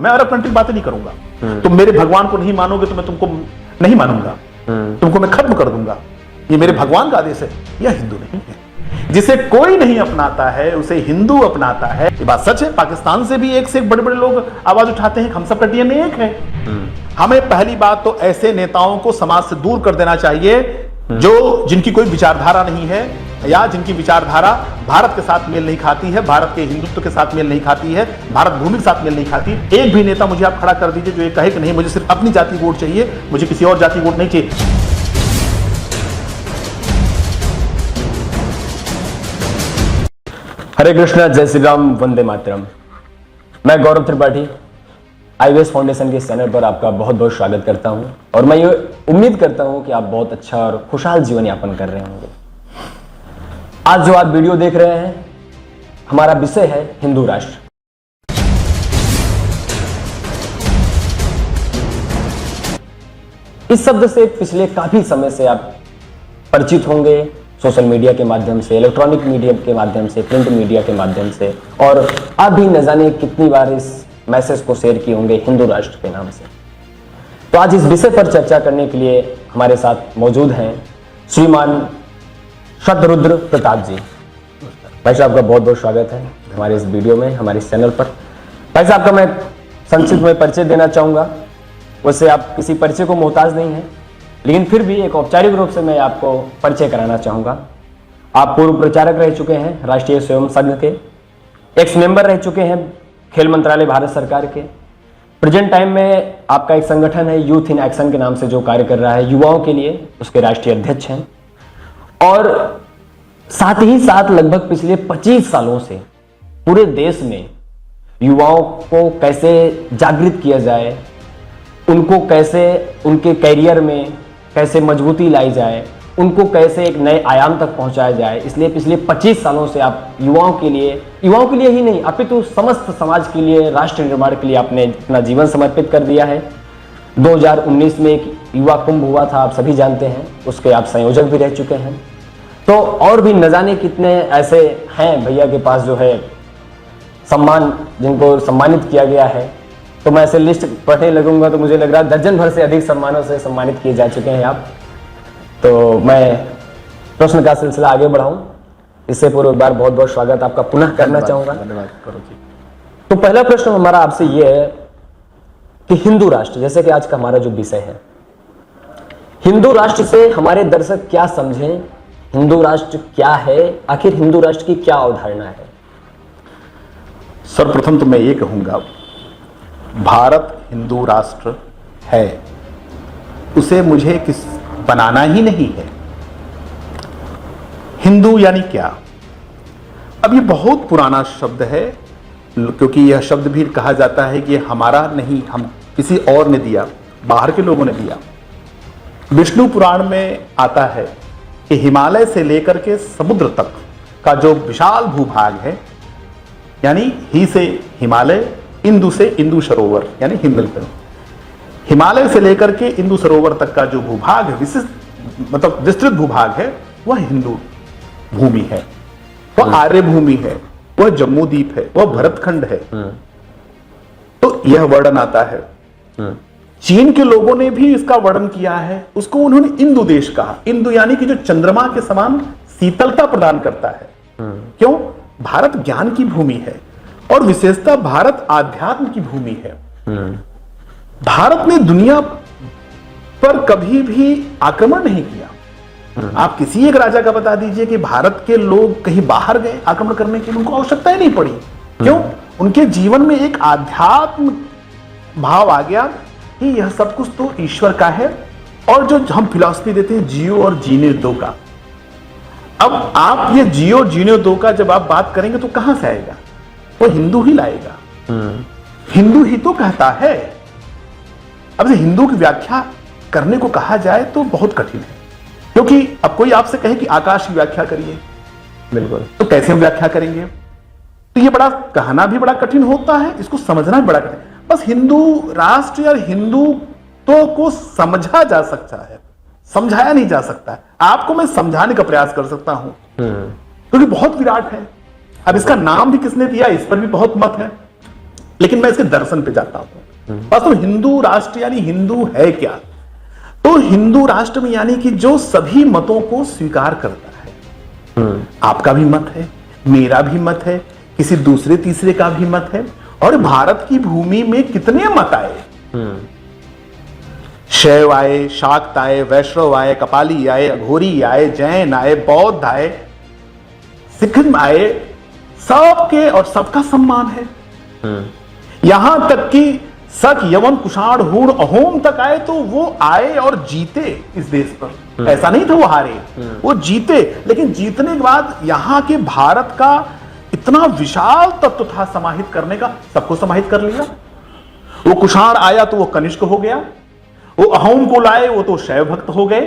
मैं Arab country बातें नहीं करूंगा। तुम मेरे भगवान को नहीं मानोगे तो मैं तुमको नहीं मानूंगा, तुमको मैं खत्म कर दूंगा। ये मेरे भगवान का आदेश है। यह हिंदू नहीं है। जिसे कोई नहीं अपनाता है उसे हिंदू अपनाता है। ये बात सच है। पाकिस्तान से भी एक से एक बड़े बड़े लोग आवाज उठाते हैं, हम सब का डीएनए एक है। हमें पहली बात तो ऐसे नेताओं को समाज से दूर कर देना चाहिए जो जिनकी कोई विचारधारा नहीं है या जिनकी विचारधारा भारत के साथ मेल नहीं खाती है, भारत के हिंदुत्व के साथ मेल नहीं खाती है, भारत भूमि के साथ मेल नहीं खाती। एक भी नेता मुझे आप खड़ा कर दीजिए जो ये कहे कि नहीं मुझे सिर्फ अपनी जाति वोट चाहिए, मुझे किसी और जाति वोट नहीं चाहिए। हरे कृष्णा, जय श्री राम, वंदे मातरम। मैं गौरव त्रिपाठी आईवेस फाउंडेशन के चैनल पर आपका बहुत बहुत स्वागत करता हूं और मैं ये उम्मीद करता हूं कि आप बहुत अच्छा और खुशहाल जीवन यापन कर रहे होंगे। आज जो आप वीडियो देख रहे हैं, हमारा विषय है हिंदू राष्ट्र। इस शब्द से पिछले काफी समय से आप परिचित होंगे, सोशल मीडिया के माध्यम से, इलेक्ट्रॉनिक मीडिया के माध्यम से, प्रिंट मीडिया के माध्यम से, और आप भी न जाने कितनी बार इस मैसेज को शेयर किए होंगे हिंदू राष्ट्र के नाम से। तो आज इस विषय पर चर्चा करने के लिए हमारे साथ मौजूद हैं श्रीमान शतरुद्र प्रताप जी। भाई साहब का बहुत बहुत स्वागत है हमारे इस वीडियो में, हमारे इस चैनल पर। भाई साहब का मैं संक्षिप्त में परिचय देना चाहूंगा। वैसे आप किसी परिचय को मोहताज नहीं हैं, लेकिन फिर भी एक औपचारिक रूप से मैं आपको परिचय कराना चाहूंगा। आप पूर्व प्रचारक रह चुके हैं राष्ट्रीय स्वयं संघ के, एक्स मेंबर रह चुके हैं खेल मंत्रालय भारत सरकार के। प्रेजेंट टाइम में आपका एक संगठन है यूथ इन एक्शन के नाम से जो कार्य कर रहा है युवाओं के लिए, उसके राष्ट्रीय अध्यक्ष हैं। और साथ ही साथ लगभग पिछले 25 सालों से पूरे देश में युवाओं को कैसे जागृत किया जाए, उनको कैसे उनके कैरियर में कैसे मजबूती लाई जाए, उनको कैसे एक नए आयाम तक पहुंचाया जाए, इसलिए पिछले 25 सालों से आप युवाओं के लिए ही नहीं अपितु समस्त समाज के लिए, राष्ट्र निर्माण के लिए आपने अपना जीवन समर्पित कर दिया है। 2019 में एक युवा कुंभ हुआ था, आप सभी जानते हैं, उसके आप संयोजक भी रह चुके हैं। तो और भी न जाने कितने ऐसे हैं भैया के पास जो है सम्मान, जिनको सम्मानित किया गया है। तो मैं ऐसे लिस्ट पढ़ने लगूंगा तो मुझे लग रहा है दर्जन भर से अधिक सम्मानों से सम्मानित किए जा चुके हैं आप। तो मैं प्रश्न का सिलसिला आगे बढ़ाऊं, इससे पूर्व एक बार बहुत बहुत स्वागत आपका पुनः करना चाहूंगा। धन्यवाद करो जी। तो पहला प्रश्न हमारा आपसे ये है कि हिंदू राष्ट्र, जैसे कि आज का हमारा जो विषय है, हिंदू राष्ट्र से हमारे दर्शक क्या समझें, हिंदू राष्ट्र क्या है, आखिर हिंदू राष्ट्र की क्या अवधारणा है? सर्वप्रथम तो मैं ये कहूंगा, भारत हिंदू राष्ट्र है, उसे मुझे किस बनाना ही नहीं है। हिंदू यानी क्या? अब ये बहुत पुराना शब्द है, क्योंकि यह शब्द भी कहा जाता है कि हमारा नहीं, हम किसी और ने दिया, बाहर के लोगों ने दिया। विष्णु पुराण में आता है कि हिमालय से लेकर के समुद्र तक का जो विशाल भूभाग है, यानी ही से हिमालय, इंदु से इंदु सरोवर यानी हिंदलकन, हिमालय से लेकर के इंदु सरोवर तक का जो भूभाग है, विशिष्ट मतलब विस्तृत भूभाग है, वह हिंदू भूमि है, वह आर्य भूमि है, वह जम्मू द्वीप है, वह भरतखंड है। तो यह वर्णन आता है। चीन के लोगों ने भी इसका वर्णन किया है, उसको उन्होंने इंदु देश कहा। इंदु यानी कि जो चंद्रमा के समान शीतलता प्रदान करता है। क्यों? भारत ज्ञान की भूमि है और विशेषता भारत आध्यात्म की भूमि है। भारत ने दुनिया पर कभी भी आक्रमण नहीं किया। आप किसी एक राजा का बता दीजिए कि भारत के लोग कहीं बाहर गए आक्रमण करने के लिए, उनको आवश्यकता ही नहीं पड़ी। क्यों? उनके जीवन में एक आध्यात्म भाव आ गया कि यह सब कुछ तो ईश्वर का है, और जो हम फिलॉसफी देते हैं जियो और जीने दो का, अब आप ये जियो जीने दो का जब आप बात करेंगे तो कहां से आएगा? वो हिंदू ही लाएगा। हिंदू ही तो कहता है। अब से हिंदू की व्याख्या करने को कहा जाए तो बहुत कठिन है, क्योंकि अब कोई आपसे कहे कि आकाश की व्याख्या करिए, बिल्कुल, तो कैसे हम व्याख्या करेंगे? तो ये बड़ा कहना भी बड़ा कठिन होता है, इसको समझना भी बड़ा कठिन। बस हिंदू राष्ट्र या हिंदुत्व को समझा जा सकता है, समझाया नहीं जा सकता है। आपको मैं समझाने का प्रयास कर सकता हूं, क्योंकि बहुत विराट है। अब इसका नाम भी किसने दिया, इस पर भी बहुत मत है। लेकिन मैं इसके दर्शन पे जाता हूं। वास्तव में हिंदू राष्ट्र यानी हिंदू है क्या? तो हिंदू राष्ट्र में यानी कि जो सभी मतों को स्वीकार करता है। आपका भी मत है, मेरा भी मत है, किसी दूसरे तीसरे का भी मत है। और भारत की भूमि में कितने मत आए? शैव आए, शाक्त आए, वैष्णव आए, कपाली आए, अघोरी आए, जैन आए, बौद्ध आए, सिख आए, सबके और सबका सम्मान है। यहां तक कि शक, यवन, कुषाण, हूण, अहोम तक आए तो वो आए और जीते इस देश पर। ऐसा नहीं था वो हारे, वो जीते। लेकिन जीतने के बाद यहां के भारत का इतना विशाल तत्व था समाहित करने का, सबको समाहित कर लिया। वो कुषाण आया तो वो कनिष्क हो गया, वो अहोम को लाए वो तो शैव भक्त हो गए,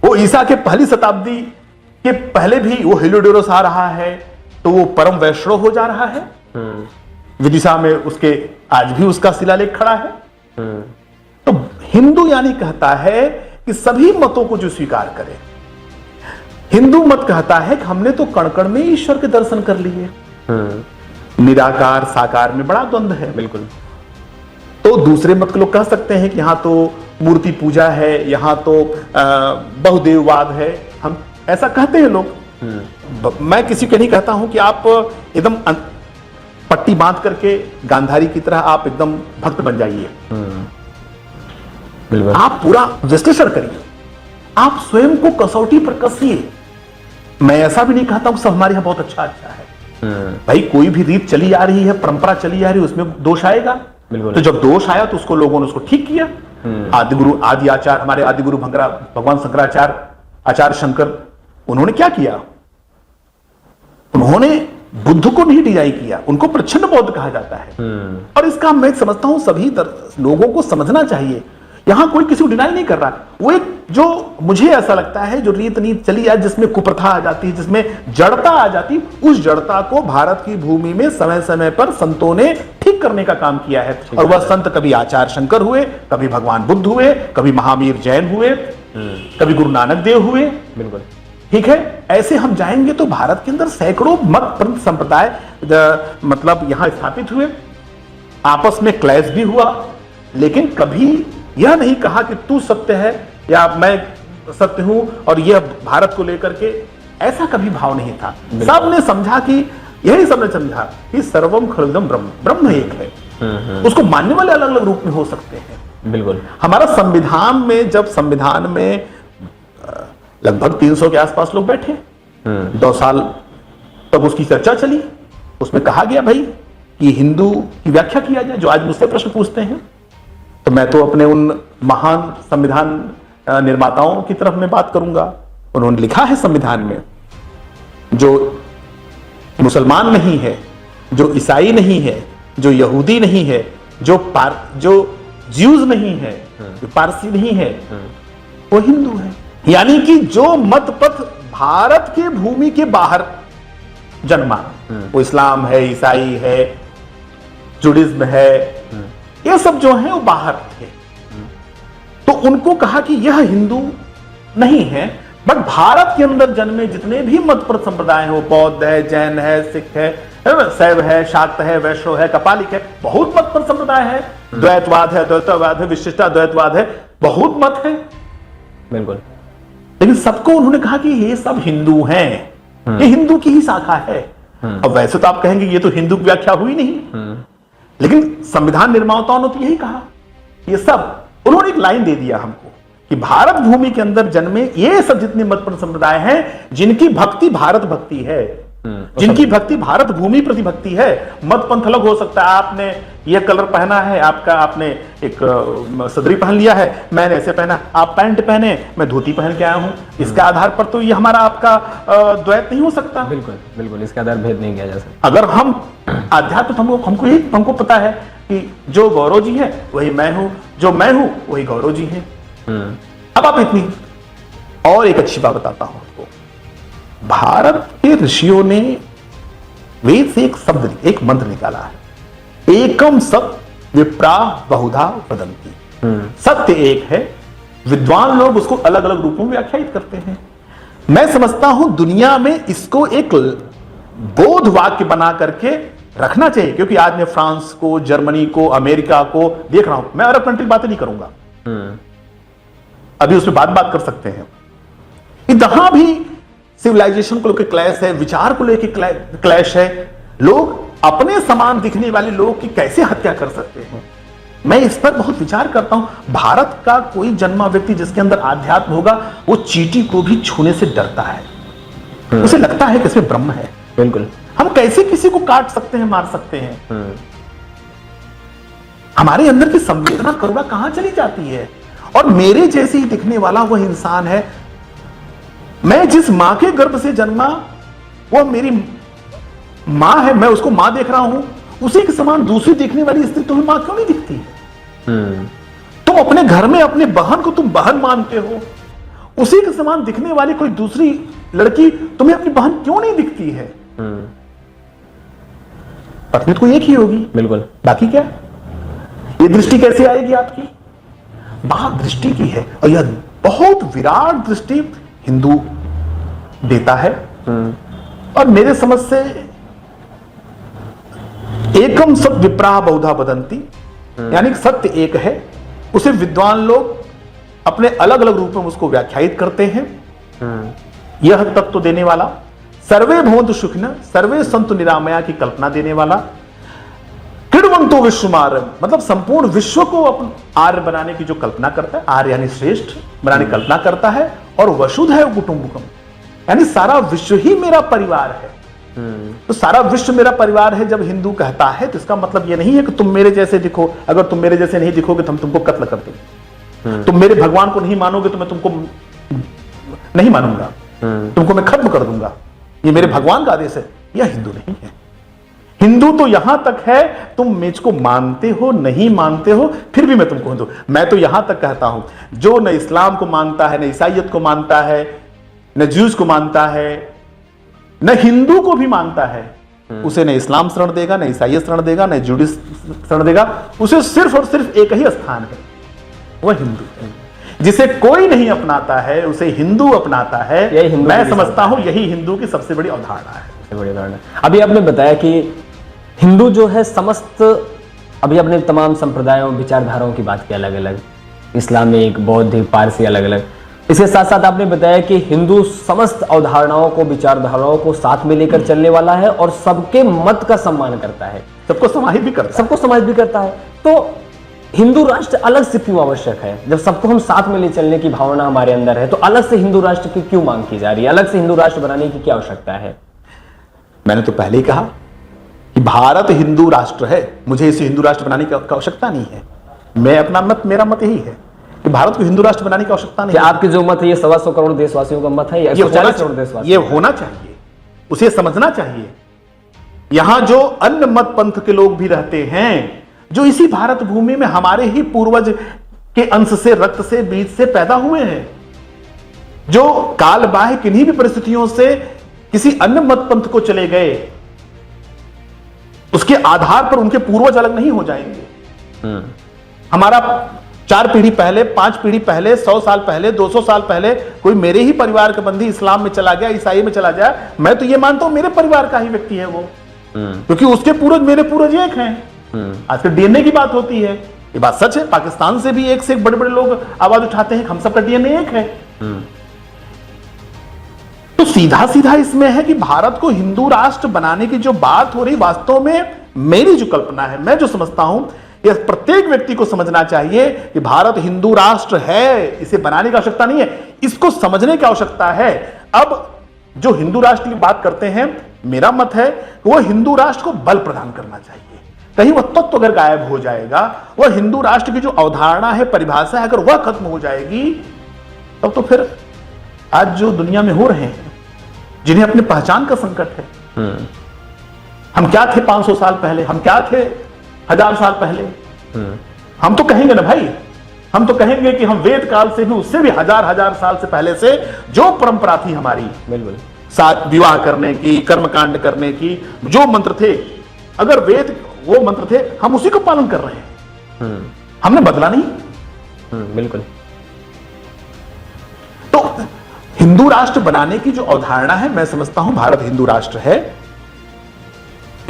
वो ईसा के पहली शताब्दी के पहले भी वो हेलियोडोरस आ रहा है तो वो परम वैष्णव हो जा रहा है। विदिशा में उसके आज भी उसका शिलालेख खड़ा है। तो हिंदू यानी कहता है कि सभी मतों को जो स्वीकार करे। हिंदू मत कहता है कि हमने तो कण कण में ईश्वर के दर्शन कर लिए। निराकार साकार में बड़ा द्वंद्व है। बिल्कुल। तो दूसरे मत के लोग कह सकते हैं कि यहां तो मूर्ति पूजा है, यहां तो बहुदेववाद है। हम ऐसा कहते हैं लोग। मैं किसी को नहीं कहता हूं कि आप एकदम पट्टी बांध करके गांधारी की तरह आप एकदम भक्त बन जाइए। आप पूरा विश्लेषण करिए, आप स्वयं को कसौटी पर कसिए। मैं ऐसा भी नहीं कहता हूं सब हमारे यहां बहुत अच्छा है। भाई कोई भी रीत चली आ रही है, परंपरा चली आ रही है, उसमें दोष आएगा। तो जब दोष आया तो उसको लोगों ने उसको ठीक किया। आदिगुरु आदि आचार्य, हमारे आदिगुरु भगवान शंकराचार्य, आचार्य शंकर, उन्होंने क्या किया? उन्होंने बुद्ध को नहीं डिनाई किया, उनको प्रच्छन्न बौद्ध कहा जाता है। और इसका मैं समझता हूं सभी लोगों को समझना चाहिए। यहां कोई किसी को डिनाई नहीं कर रहा। वो एक जो मुझे ऐसा लगता है जो रीत नीति चली है, जिसमें कुप्रथा आ जाती है, जिसमें जड़ता आ जाती, उस जड़ता को भारत की भूमि में समय समय पर संतों ने ठीक करने का काम किया है। और वह संत कभी आचार्य शंकर हुए, कभी भगवान बुद्ध हुए, कभी महावीर जैन हुए, कभी गुरु नानक देव हुए। बिल्कुल ठीक है। ऐसे हम जाएंगे तो भारत के अंदर सैकड़ों मत पंथ संप्रदाय मतलब यहां स्थापित हुए, आपस में क्लैश भी हुआ, लेकिन कभी यह नहीं कहा कि तू सत्य है या मैं सत्य हूं और यह भारत को लेकर के, ऐसा कभी भाव नहीं था। सबने समझा कि यही सबने समझा कि सर्वम खलुदम ब्रह्म, ब्रह्म एक है। उसको मानने वाले अलग अलग रूप में हो सकते हैं। बिल्कुल। हमारा संविधान में, जब संविधान में लगभग 300 के आसपास लोग बैठे, 2 साल तक उसकी चर्चा चली, उसमें कहा गया भाई कि हिंदू की व्याख्या किया जाए। जो आज मुझसे प्रश्न पूछते हैं तो मैं तो अपने उन महान संविधान निर्माताओं की तरफ में बात करूंगा। उन्होंने लिखा है संविधान में, जो मुसलमान नहीं है, जो ईसाई नहीं है, जो यहूदी नहीं है, जो ज्यूज नहीं है, जो पारसी नहीं है, वो हिंदू है। यानी कि जो मत पथ भारत के भूमि के बाहर जन्मा, वो इस्लाम है, ईसाई है, जुडिज्म है, ये सब जो है वो बाहर थे। तो उनको कहा कि यह हिंदू नहीं है। बट भारत के अंदर जन्मे जितने भी मत पथ संप्रदाय हैं, वो बौद्ध है, जैन है, सिख है, शैव है, शाक्त है, वैष्णव है, कपालिक है, बहुत मत पथ संप्रदाय है। द्वैतवाद है, द्वैतवाद है, विशिष्टाद्वैतवाद है, बहुत मत है। बिल्कुल। लेकिन सबको उन्होंने कहा कि ये सब हिंदू हैं, ये हिंदू की ही शाखा है। अब वैसे तो आप कहेंगे ये तो हिंदू की व्याख्या हुई नहीं, लेकिन संविधान निर्माताओं ने तो यही कहा। ये सब उन्होंने एक लाइन दे दिया हमको कि भारत भूमि के अंदर जन्मे ये सब जितने मत पथ संप्रदाय हैं, जिनकी भक्ति भारत भक्ति है, जिनकी भक्ति भारत भूमि प्रति भक्ति है। मत पंथ अलग हो सकता है, आपने ये कलर पहना है, आपने एक सदरी पहन लिया है, मैंने ऐसे पहना, आप पैंट पहने, मैं धोती पहन के आया हूं, इसके आधार पर तो ये हमारा आपका द्वैत नहीं हो सकता। बिल्कुल बिल्कुल, इसके आधार भेद नहीं किया जा सकता। अगर हम अध्यात्म, हमको पता है कि जो गौरव जी है वही मैं हूं, जो मैं हूं वही गौरव जी है। अब आप इतनी और एक अच्छी बात बताता हूं आपको। भारत के ऋषियों ने वेद से एक शब्द, एक मंत्र निकाला है, एकम सत्य विप्रा बहुधा वदंती। सत्य एक है, विद्वान लोग उसको अलग अलग रूपों में व्याख्यायित करते हैं। मैं समझता हूं दुनिया में इसको एक बोध वाक्य बना करके रखना चाहिए, क्योंकि आज मैं फ्रांस को, जर्मनी को, अमेरिका को देख रहा हूं। मैं अरब कंट्री की बातें नहीं करूंगा, अभी उसमें बात कर सकते हैं। जहां भी सिविलाइजेशन को लेकर क्लैश है, विचार को लेकर क्लैश है, लोग अपने समान दिखने वाले लोग की कैसे हत्या कर सकते हैं, मैं इस पर बहुत विचार करता हूं। भारत का कोई जन्मा व्यक्ति जिसके अंदर आध्यात्म होगा, वो चींटी को भी छूने से डरता है, उसे लगता है कि इसमें ब्रह्म है। बिल्कुल। हम कैसे किसी को काट सकते हैं, मार सकते हैं? हमारे अंदर की संवेदना, करुणा कहां चली जाती है? और मेरे जैसे ही दिखने वाला वह इंसान है, मैं जिस मां के गर्भ से जन्मा, वो मेरी मां है, मैं उसको मां देख रहा हूं, उसी के समान दूसरी देखने वाली स्त्री तुम्हें मां क्यों नहीं दिखती? तुम अपने घर में अपने बहन को तुम बहन मानते हो, उसी के समान दिखने वाली कोई दूसरी लड़की तुम्हें अपनी बहन क्यों नहीं दिखती है? पत्नी तो एक ही होगी, बिल्कुल। बाकी क्या? ये दृष्टि कैसे आएगी आपकी? बात दृष्टि की है, और यह बहुत विराट दृष्टि हिंदू देता है। और मेरे समझ से एकम सत्य विप्राह बहुधा वदंती, यानी कि सत्य एक है, उसे विद्वान लोग अपने अलग अलग रूप में उसको व्याख्यायित करते हैं। यह तत्व देने वाला, सर्वे भवन्तु सुखिनः सर्वे सन्तु निरामया की कल्पना देने वाला, क्रीडवन्तो विश्वमार्य, मतलब संपूर्ण विश्व को आर्य बनाने की जो कल्पना करता है, आर्य यानी श्रेष्ठ बनाने की कल्पना करता है, और वसुधैव कुटुम्बकम, यानी सारा विश्व ही मेरा परिवार है। तो सारा विश्व मेरा परिवार है जब हिंदू कहता है, तो इसका मतलब यह नहीं है कि तुम मेरे जैसे दिखो, अगर तुम मेरे जैसे नहीं दिखोगे तो हम तुमको कत्ल कर देंगे। तुम मेरे भगवान को नहीं मानोगे तो मैं तुमको नहीं मानूंगा, तुमको मैं खत्म कर दूंगा, ये मेरे भगवान का आदेश है। यह हिंदू नहीं है। हिंदू तो यहां तक है, तुम मुझको मानते हो नहीं मानते हो, फिर भी मैं तुमको हिंदू। मैं तो यहां तक कहता हूं, जो न इस्लाम को मानता है, न ईसाइयत को मानता है, न ज्यूज को मानता है, न हिंदू को भी मानता है, उसे न इस्लाम शरण देगा, न ईसाइयत शरण देगा, न ज्यूडिस शरण देगा। उसे सिर्फ और सिर्फ एक ही स्थान है, वह हिंदू है। जिसे कोई नहीं अपनाता है उसे हिंदू अपनाता है। मैं समझता हूं यही हिंदू की सबसे बड़ी अवधारणा है। बड़ी अवधारणा। अभी आपने बताया कि हिंदू जो है समस्त, अभी आपने तमाम संप्रदायों विचारधाराओं की बात की, अलग अलग, इस्लामिक, बौद्धिक, पारसी, अलग अलग। इसके साथ साथ आपने बताया कि हिंदू समस्त अवधारणाओं को, विचारधाराओं को साथ में लेकर चलने वाला है और सबके मत का सम्मान करता है, सबको समाहित भी करता है, सबको समाहित भी करता है। तो हिंदू राष्ट्र अलग से क्यों आवश्यक है? जब सबको हम साथ में ले चलने की भावना हमारे अंदर है, तो अलग से हिंदू राष्ट्र की क्यों मांग की जा रही है? अलग से हिंदू राष्ट्र बनाने की क्या आवश्यकता है? मैंने तो पहले ही कहा कि भारत हिंदू राष्ट्र है, मुझे इसे हिंदू राष्ट्र बनाने की आवश्यकता नहीं है। मैं अपना मत, मेरा मत यही है कि भारत को हिंदू राष्ट्र बनाने की आवश्यकता नहीं है। आपके जो मत है, ये 125 करोड़ देशवासियों का मत है, ये 140 करोड़ देशवासी, ये होना चाहिए, उसे समझना चाहिए। यहां जो अन्य मत पंथ के लोग भी रहते हैं, जो इसी भारत भूमि में हमारे ही पूर्वज के अंश से, रक्त से, बीज से पैदा हुए हैं, जो काल बाह्य किन्हीं भी परिस्थितियों से किसी अन्य मत पंथ को चले गए, उसके आधार पर उनके पूर्वज अलग नहीं हो जाएंगे। हमारा 4 पीढ़ी पहले, 5 पीढ़ी पहले, 100 साल पहले, 200 साल पहले कोई मेरे ही परिवार का बंदी इस्लाम में चला गया, ईसाई में चला गया, मैं तो ये मानता हूं मेरे परिवार का ही व्यक्ति है वो, क्योंकि उसके पूर्वज मेरे पूर्वज एक हैं। आजकल डीएनए की बात होती है, ये बात सच है। पाकिस्तान से भी एक से एक बड़े बड़े लोग आवाज उठाते हैं, हम सबका डीएनए एक है। तो सीधा सीधा इसमें है कि भारत को हिंदू राष्ट्र बनाने की जो बात हो रही, वास्तव में मेरी जो कल्पना है, मैं जो समझता हूं, यह प्रत्येक व्यक्ति को समझना चाहिए कि भारत हिंदू राष्ट्र है, इसे बनाने की आवश्यकता नहीं है, इसको समझने की आवश्यकता है। अब जो हिंदू राष्ट्र की बात करते हैं, मेरा मत है कि वह हिंदू राष्ट्र को बल प्रदान करना चाहिए। कहीं वह तत्व अगर गायब हो जाएगा, वह हिंदू राष्ट्र की जो अवधारणा है, परिभाषा है, अगर वह खत्म हो जाएगी, तब तो फिर आज जो दुनिया में हो रहे हैं, जिन्हें अपनी पहचान का संकट है, हम क्या थे 500 साल पहले, हम क्या थे 1000 साल पहले, हम तो कहेंगे ना भाई, हम तो कहेंगे कि हम वेद काल से भी, उससे भी हजार साल से पहले से जो परंपरा थी हमारी, बिल्कुल, साथ विवाह करने की, कर्मकांड करने की, जो मंत्र थे, अगर वेद वो मंत्र थे, हम उसी को पालन कर रहे हैं, हमने बदला नहीं। बिल्कुल। तो हिंदू राष्ट्र बनाने की जो अवधारणा है, मैं समझता हूं भारत हिंदू राष्ट्र है,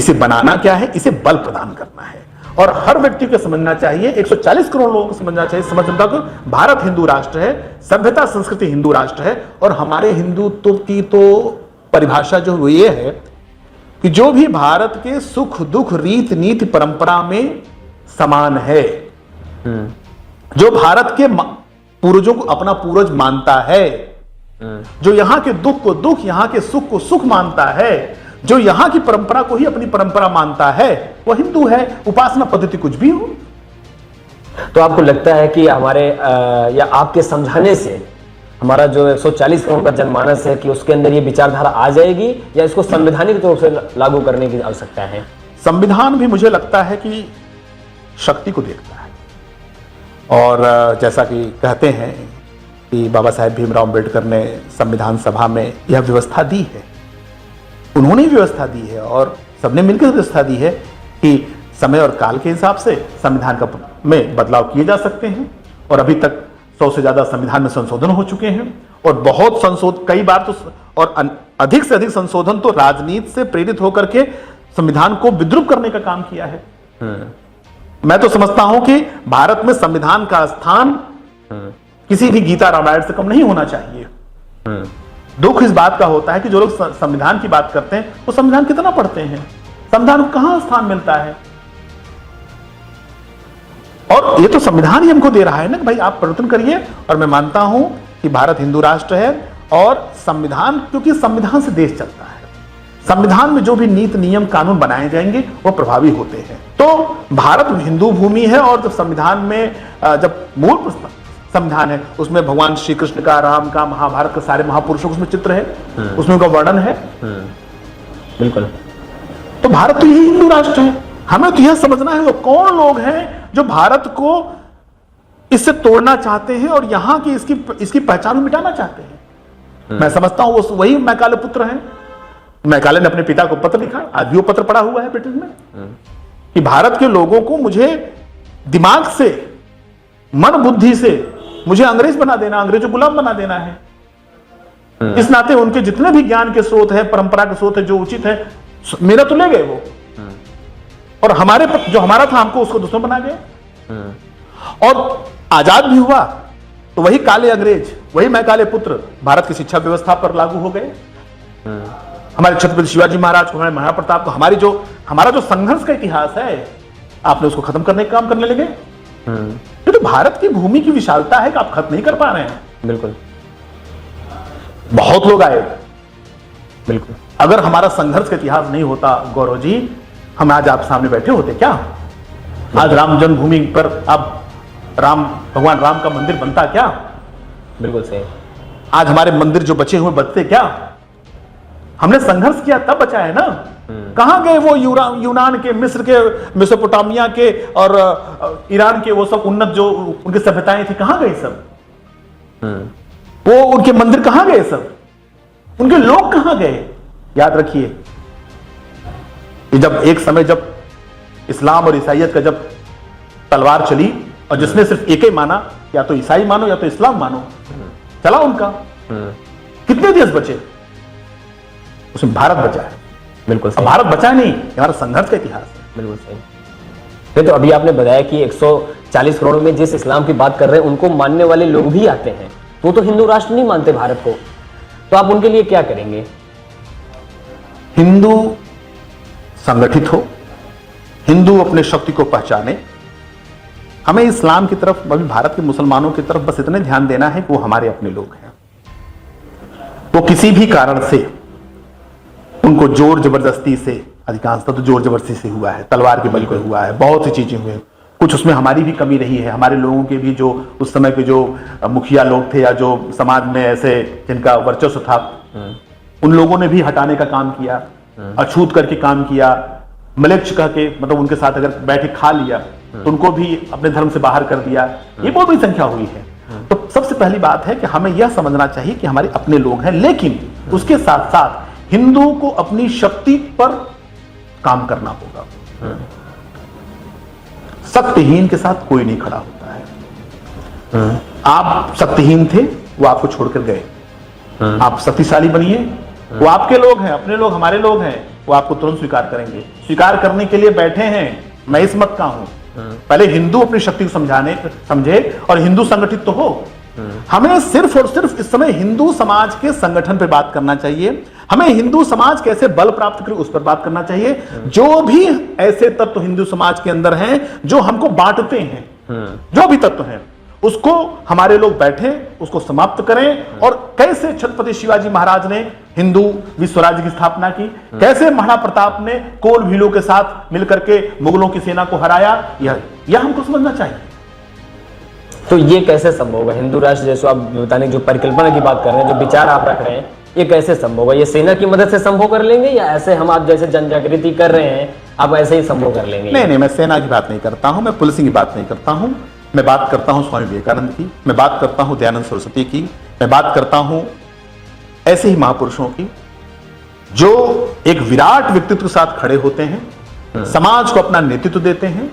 इसे बनाना क्या है, इसे बल प्रदान करना है। और हर व्यक्ति को समझना चाहिए, 140 करोड़ लोगों को समझना चाहिए, समझना को भारत हिंदू राष्ट्र है, सभ्यता संस्कृति हिंदू राष्ट्र है। और हमारे हिंदुत्व की तो परिभाषा जो ये है कि जो भी भारत के सुख दुख रीत नीति परंपरा में समान है, जो भारत के पूर्वजों को अपना पूर्वज मानता है, जो यहां के दुख को दुख, यहां के सुख को सुख मानता है, जो यहां की परंपरा को ही अपनी परंपरा मानता है, वो हिंदू है। उपासना पद्धति कुछ भी हो। तो आपको लगता है कि हमारे या आपके समझाने से हमारा जो 140 करोड़ का जनमानस है कि उसके अंदर ये विचारधारा आ जाएगी, या इसको संवैधानिक तौर से लागू करने की आवश्यकता है? संविधान भी मुझे लगता है कि शक्ति को देखता है। और जैसा कि कहते हैं कि बाबा साहेब भीमराव अम्बेडकर ने संविधान सभा में यह व्यवस्था दी है, उन्होंने व्यवस्था दी है और सबने मिलकर व्यवस्था दी है कि समय और काल के हिसाब से संविधान का में बदलाव किए जा सकते हैं। और अभी तक 100 से ज्यादा संविधान में संशोधन हो चुके हैं, और बहुत कई बार तो और अधिक से अधिक संशोधन तो राजनीति से प्रेरित होकर के संविधान को विद्रूप करने का काम किया है। मैं तो समझता हूं कि भारत में संविधान का स्थान किसी भी गीता रामायण से कम नहीं होना चाहिए। दुख इस बात का होता है कि जो लोग संविधान की बात करते हैं वो संविधान कितना पढ़ते हैं, संविधान को कहां स्थान मिलता है। और ये तो संविधान ही हमको दे रहा है ना कि भाई आप परिवर्तन करिए। और मैं मानता हूं कि भारत हिंदू राष्ट्र है, और संविधान, क्योंकि संविधान से देश चलता है, संविधान में जो भी नीति नियम कानून बनाए जाएंगे वो प्रभावी होते हैं। तो भारत हिंदू भूमि है, और जब संविधान में जब मूल संविधान है उसमें भगवान श्री कृष्ण का, राम का, महाभारत के सारे महापुरुषों का उसमें चित्र है, उसमें उनका वर्णन है। बिल्कुल। तो भारत तो यही हिंदू राष्ट्र है। हमें तो यह समझना है वो कौन लोग हैं जो भारत को इससे तोड़ना चाहते हैं और यहां की इसकी पहचान मिटाना चाहते हैं। मैं समझता हूं वो वही मैकाले पुत्र हैं। मैकाले ने अपने पिता को पत्र लिखा, आज भी वो पत्र पड़ा हुआ है ब्रिटिश में, कि भारत के लोगों को मुझे दिमाग से, मन बुद्धि से मुझे अंग्रेज बना देना, अंग्रेजों गुलाम बना देना है। इस नाते उनके जितने भी ज्ञान के स्रोत है, परंपरा के स्रोत है, जो उचित है, मेरा तो ले गए वो, और हमारे जो हमारा था हमको उसको दुश्मन बना गए। और आजाद भी हुआ तो वही काले अंग्रेज, वही मैकाले पुत्र भारत की शिक्षा व्यवस्था पर लागू हो गए। हमारे छत्रपति शिवाजी महाराज को, हमारे महाराणा प्रताप को, हमारा जो संघर्ष का इतिहास है, आपने उसको खत्म करने का काम करने लगे। ये तो भारत की भूमि की विशालता है कि आप खत्म नहीं कर पा रहे हैं। बिल्कुल। बहुत लोग आए, बिल्कुल। अगर हमारा संघर्ष का इतिहास नहीं होता गौरव जी, हम आज आप सामने बैठे होते क्या? आज राम जन्मभूमि पर अब भगवान राम का मंदिर बनता क्या? बिल्कुल सही। आज हमारे मंदिर जो बचे हुए बचते क्या? हमने संघर्ष किया तब बचा है ना। कहां गए वो यूनान के, मिस्र के, मेसोपोटामिया के और ईरान के वो सब उन्नत जो उनकी सभ्यताएं थी, कहां गए सब? वो उनके मंदिर कहां गए सब? उनके लोग कहां गए? याद रखिए, जब एक समय जब इस्लाम और ईसाइयत का जब तलवार चली, और जिसने सिर्फ एक ही माना, या तो ईसाई मानो या तो इस्लाम मानो, चला उनका, कितने देश बचे? उसमें भारत बचा है। बिल्कुल सही। भारत बचा नहीं, हमारा संघर्ष का इतिहास है। बिल्कुल सही। तो अभी आपने बताया कि 140 करोड़ में जिस इस्लाम की बात कर रहे हैं उनको मानने वाले लोग भी आते हैं, वो तो हिंदू राष्ट्र नहीं मानते भारत को, तो आप उनके लिए क्या करेंगे? हिंदू संगठित हो, हिंदू अपने शक्ति को पहचाने। हमें इस्लाम की तरफ, अभी भारत के मुसलमानों की तरफ बस इतने ध्यान देना है कि वो हमारे अपने लोग हैं। वो किसी भी कारण से उनको जोर जबरदस्ती से, अधिकांशतः तो जोर जबरदस्ती से हुआ है, तलवार के बल पे हुआ है, बहुत सी चीजें हुई हैं। कुछ उसमें हमारी भी कमी रही है, हमारे लोगों के भी, जो उस समय के जो मुखिया लोग थे या जो समाज में ऐसे जिनका वर्चस्व था, उन लोगों ने भी हटाने का काम किया, अछूत करके काम किया, मलेच्छ कह के, मतलब उनके साथ अगर बैठे खा लिया तो उनको भी अपने धर्म से बाहर कर दिया। ये बहुत बड़ी संख्या हुई है। तो सबसे पहली बात है कि हमें यह समझना चाहिए कि हमारे अपने लोग हैं, लेकिन उसके साथ साथ हिंदू को अपनी शक्ति पर काम करना होगा। शक्तिहीन के साथ कोई नहीं खड़ा होता है। आप शक्तिहीन थे, वो आपको छोड़कर गए। आप शक्तिशाली बनिए, वो आपके लोग हैं, अपने लोग, हमारे लोग हैं। वो आपको तुरंत स्वीकार करेंगे। स्वीकार करने के लिए बैठे हैं, मैं इस मत का हूं। पहले हिंदू अपनी शक्ति को समझे और हिंदू संगठित तो हो। हमें सिर्फ और सिर्फ इस समय हिंदू समाज के संगठन पर बात करना चाहिए। हमें हिंदू समाज कैसे बल प्राप्त करे उस पर बात करना चाहिए। जो भी ऐसे तत्व हिंदू समाज के अंदर हैं जो हमको बांटते हैं, जो भी तत्व हैं, उसको हमारे लोग बैठे, उसको समाप्त करें। और कैसे छत्रपति शिवाजी महाराज ने हिंदू विश्व राज्य की स्थापना की, कैसे महाराणा प्रताप ने कोल भीलों के साथ मिलकर के मुगलों की सेना को हराया, यह हमको समझना चाहिए। तो ये कैसे संभव होगा? हिंदू राष्ट्र जैसे आप बताने जो परिकल्पना की बात कर रहे हैं, जो विचार आप रख रहे हैं, ये कैसे संभव होगा? ये सेना की मदद से संभव कर लेंगे या ऐसे हम आप जैसे जन जागृति कर रहे हैं आप ऐसे ही संभव कर लेंगे? नहीं, मैं सेना की बात नहीं करता हूं, मैं पुलिसिंग की बात नहीं करता हूं। मैं बात करता हूं स्वामी विवेकानंद की, मैं बात करता हूं दयानंद सरस्वती की, मैं बात करता हूं ऐसे ही महापुरुषों की जो एक विराट व्यक्तित्व के साथ खड़े होते हैं, समाज को अपना नेतृत्व देते हैं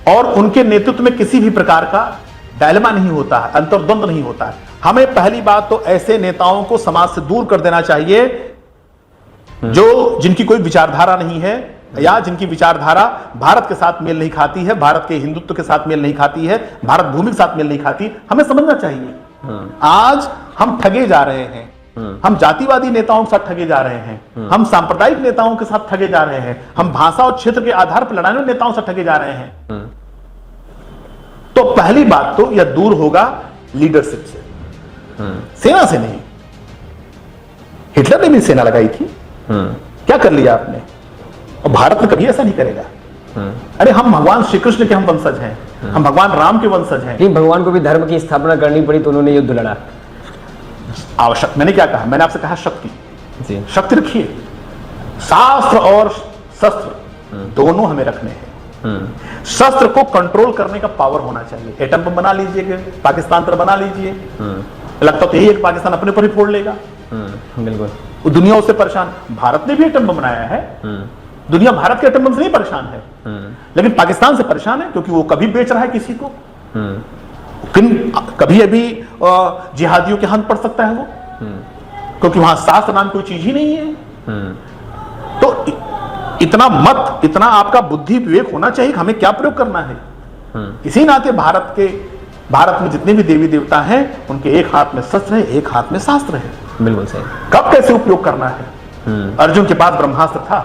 और उनके नेतृत्व में किसी भी प्रकार का डायलेमा नहीं होता है, अंतर्द्वंद नहीं होता है। हमें पहली बात तो ऐसे नेताओं को समाज से दूर कर देना चाहिए जो जिनकी कोई विचारधारा नहीं है या जिनकी विचारधारा भारत के साथ मेल नहीं खाती है, भारत के हिंदुत्व के साथ मेल नहीं खाती है, भारत भूमि के साथ मेल नहीं खाती। हमें समझना चाहिए आज हम ठगे जा रहे हैं, हम जातिवादी नेताओं के साथ ठगे जा रहे हैं, हम सांप्रदायिक नेताओं के साथ ठगे जा रहे हैं, हम भाषा और क्षेत्र के आधार पर लड़ाने वाले नेताओं से ठगे जा रहे हैं। तो पहली बात तो यह दूर होगा लीडरशिप से, सेना से नहीं। हिटलर ने भी सेना लगाई थी, क्या कर लिया आपने? और भारत में कभी ऐसा नहीं करेगा। अरे हम भगवान श्री कृष्ण के हम वंशज हैं, हम भगवान राम के वंशज हैं। नहीं, भगवान को भी धर्म की स्थापना करनी पड़ी तो उन्होंने युद्ध लड़ा। आवश्यक, मैंने क्या कहा? मैंने आपसे कहा शक्ति जी। शक्ति रखिए, शास्त्र और शस्त्र दोनों हमें रखने हैं। शस्त्र को कंट्रोल करने का पावर होना चाहिए। एटम बम बना लीजिए, पाकिस्तान पर बना लीजिए, लगता तो यही है कि पाकिस्तान अपने पर ही फोड़ लेगा। बिल्कुल, दुनिया उससे परेशान। भारत ने भी एटम बम बनाया है, दुनिया भारत के एटम बम से नहीं परेशान है, लेकिन पाकिस्तान से परेशान है क्योंकि वो कभी बेच रहा है किसी को, कभी अभी जिहादियों के हाथ पड़ सकता है वो, क्योंकि वहां शास्त्र नाम कोई चीज ही नहीं है। तो इतना मत, इतना आपका बुद्धि विवेक होना चाहिए कि हमें क्या प्रयोग करना है। इसी नाते भारत में जितने भी देवी देवता हैं उनके एक हाथ में शस्त्र है, एक हाथ में शास्त्र है। बिल्कुल सही। कब कैसे उपयोग करना है? अर्जुन के पास ब्रह्मास्त्र था,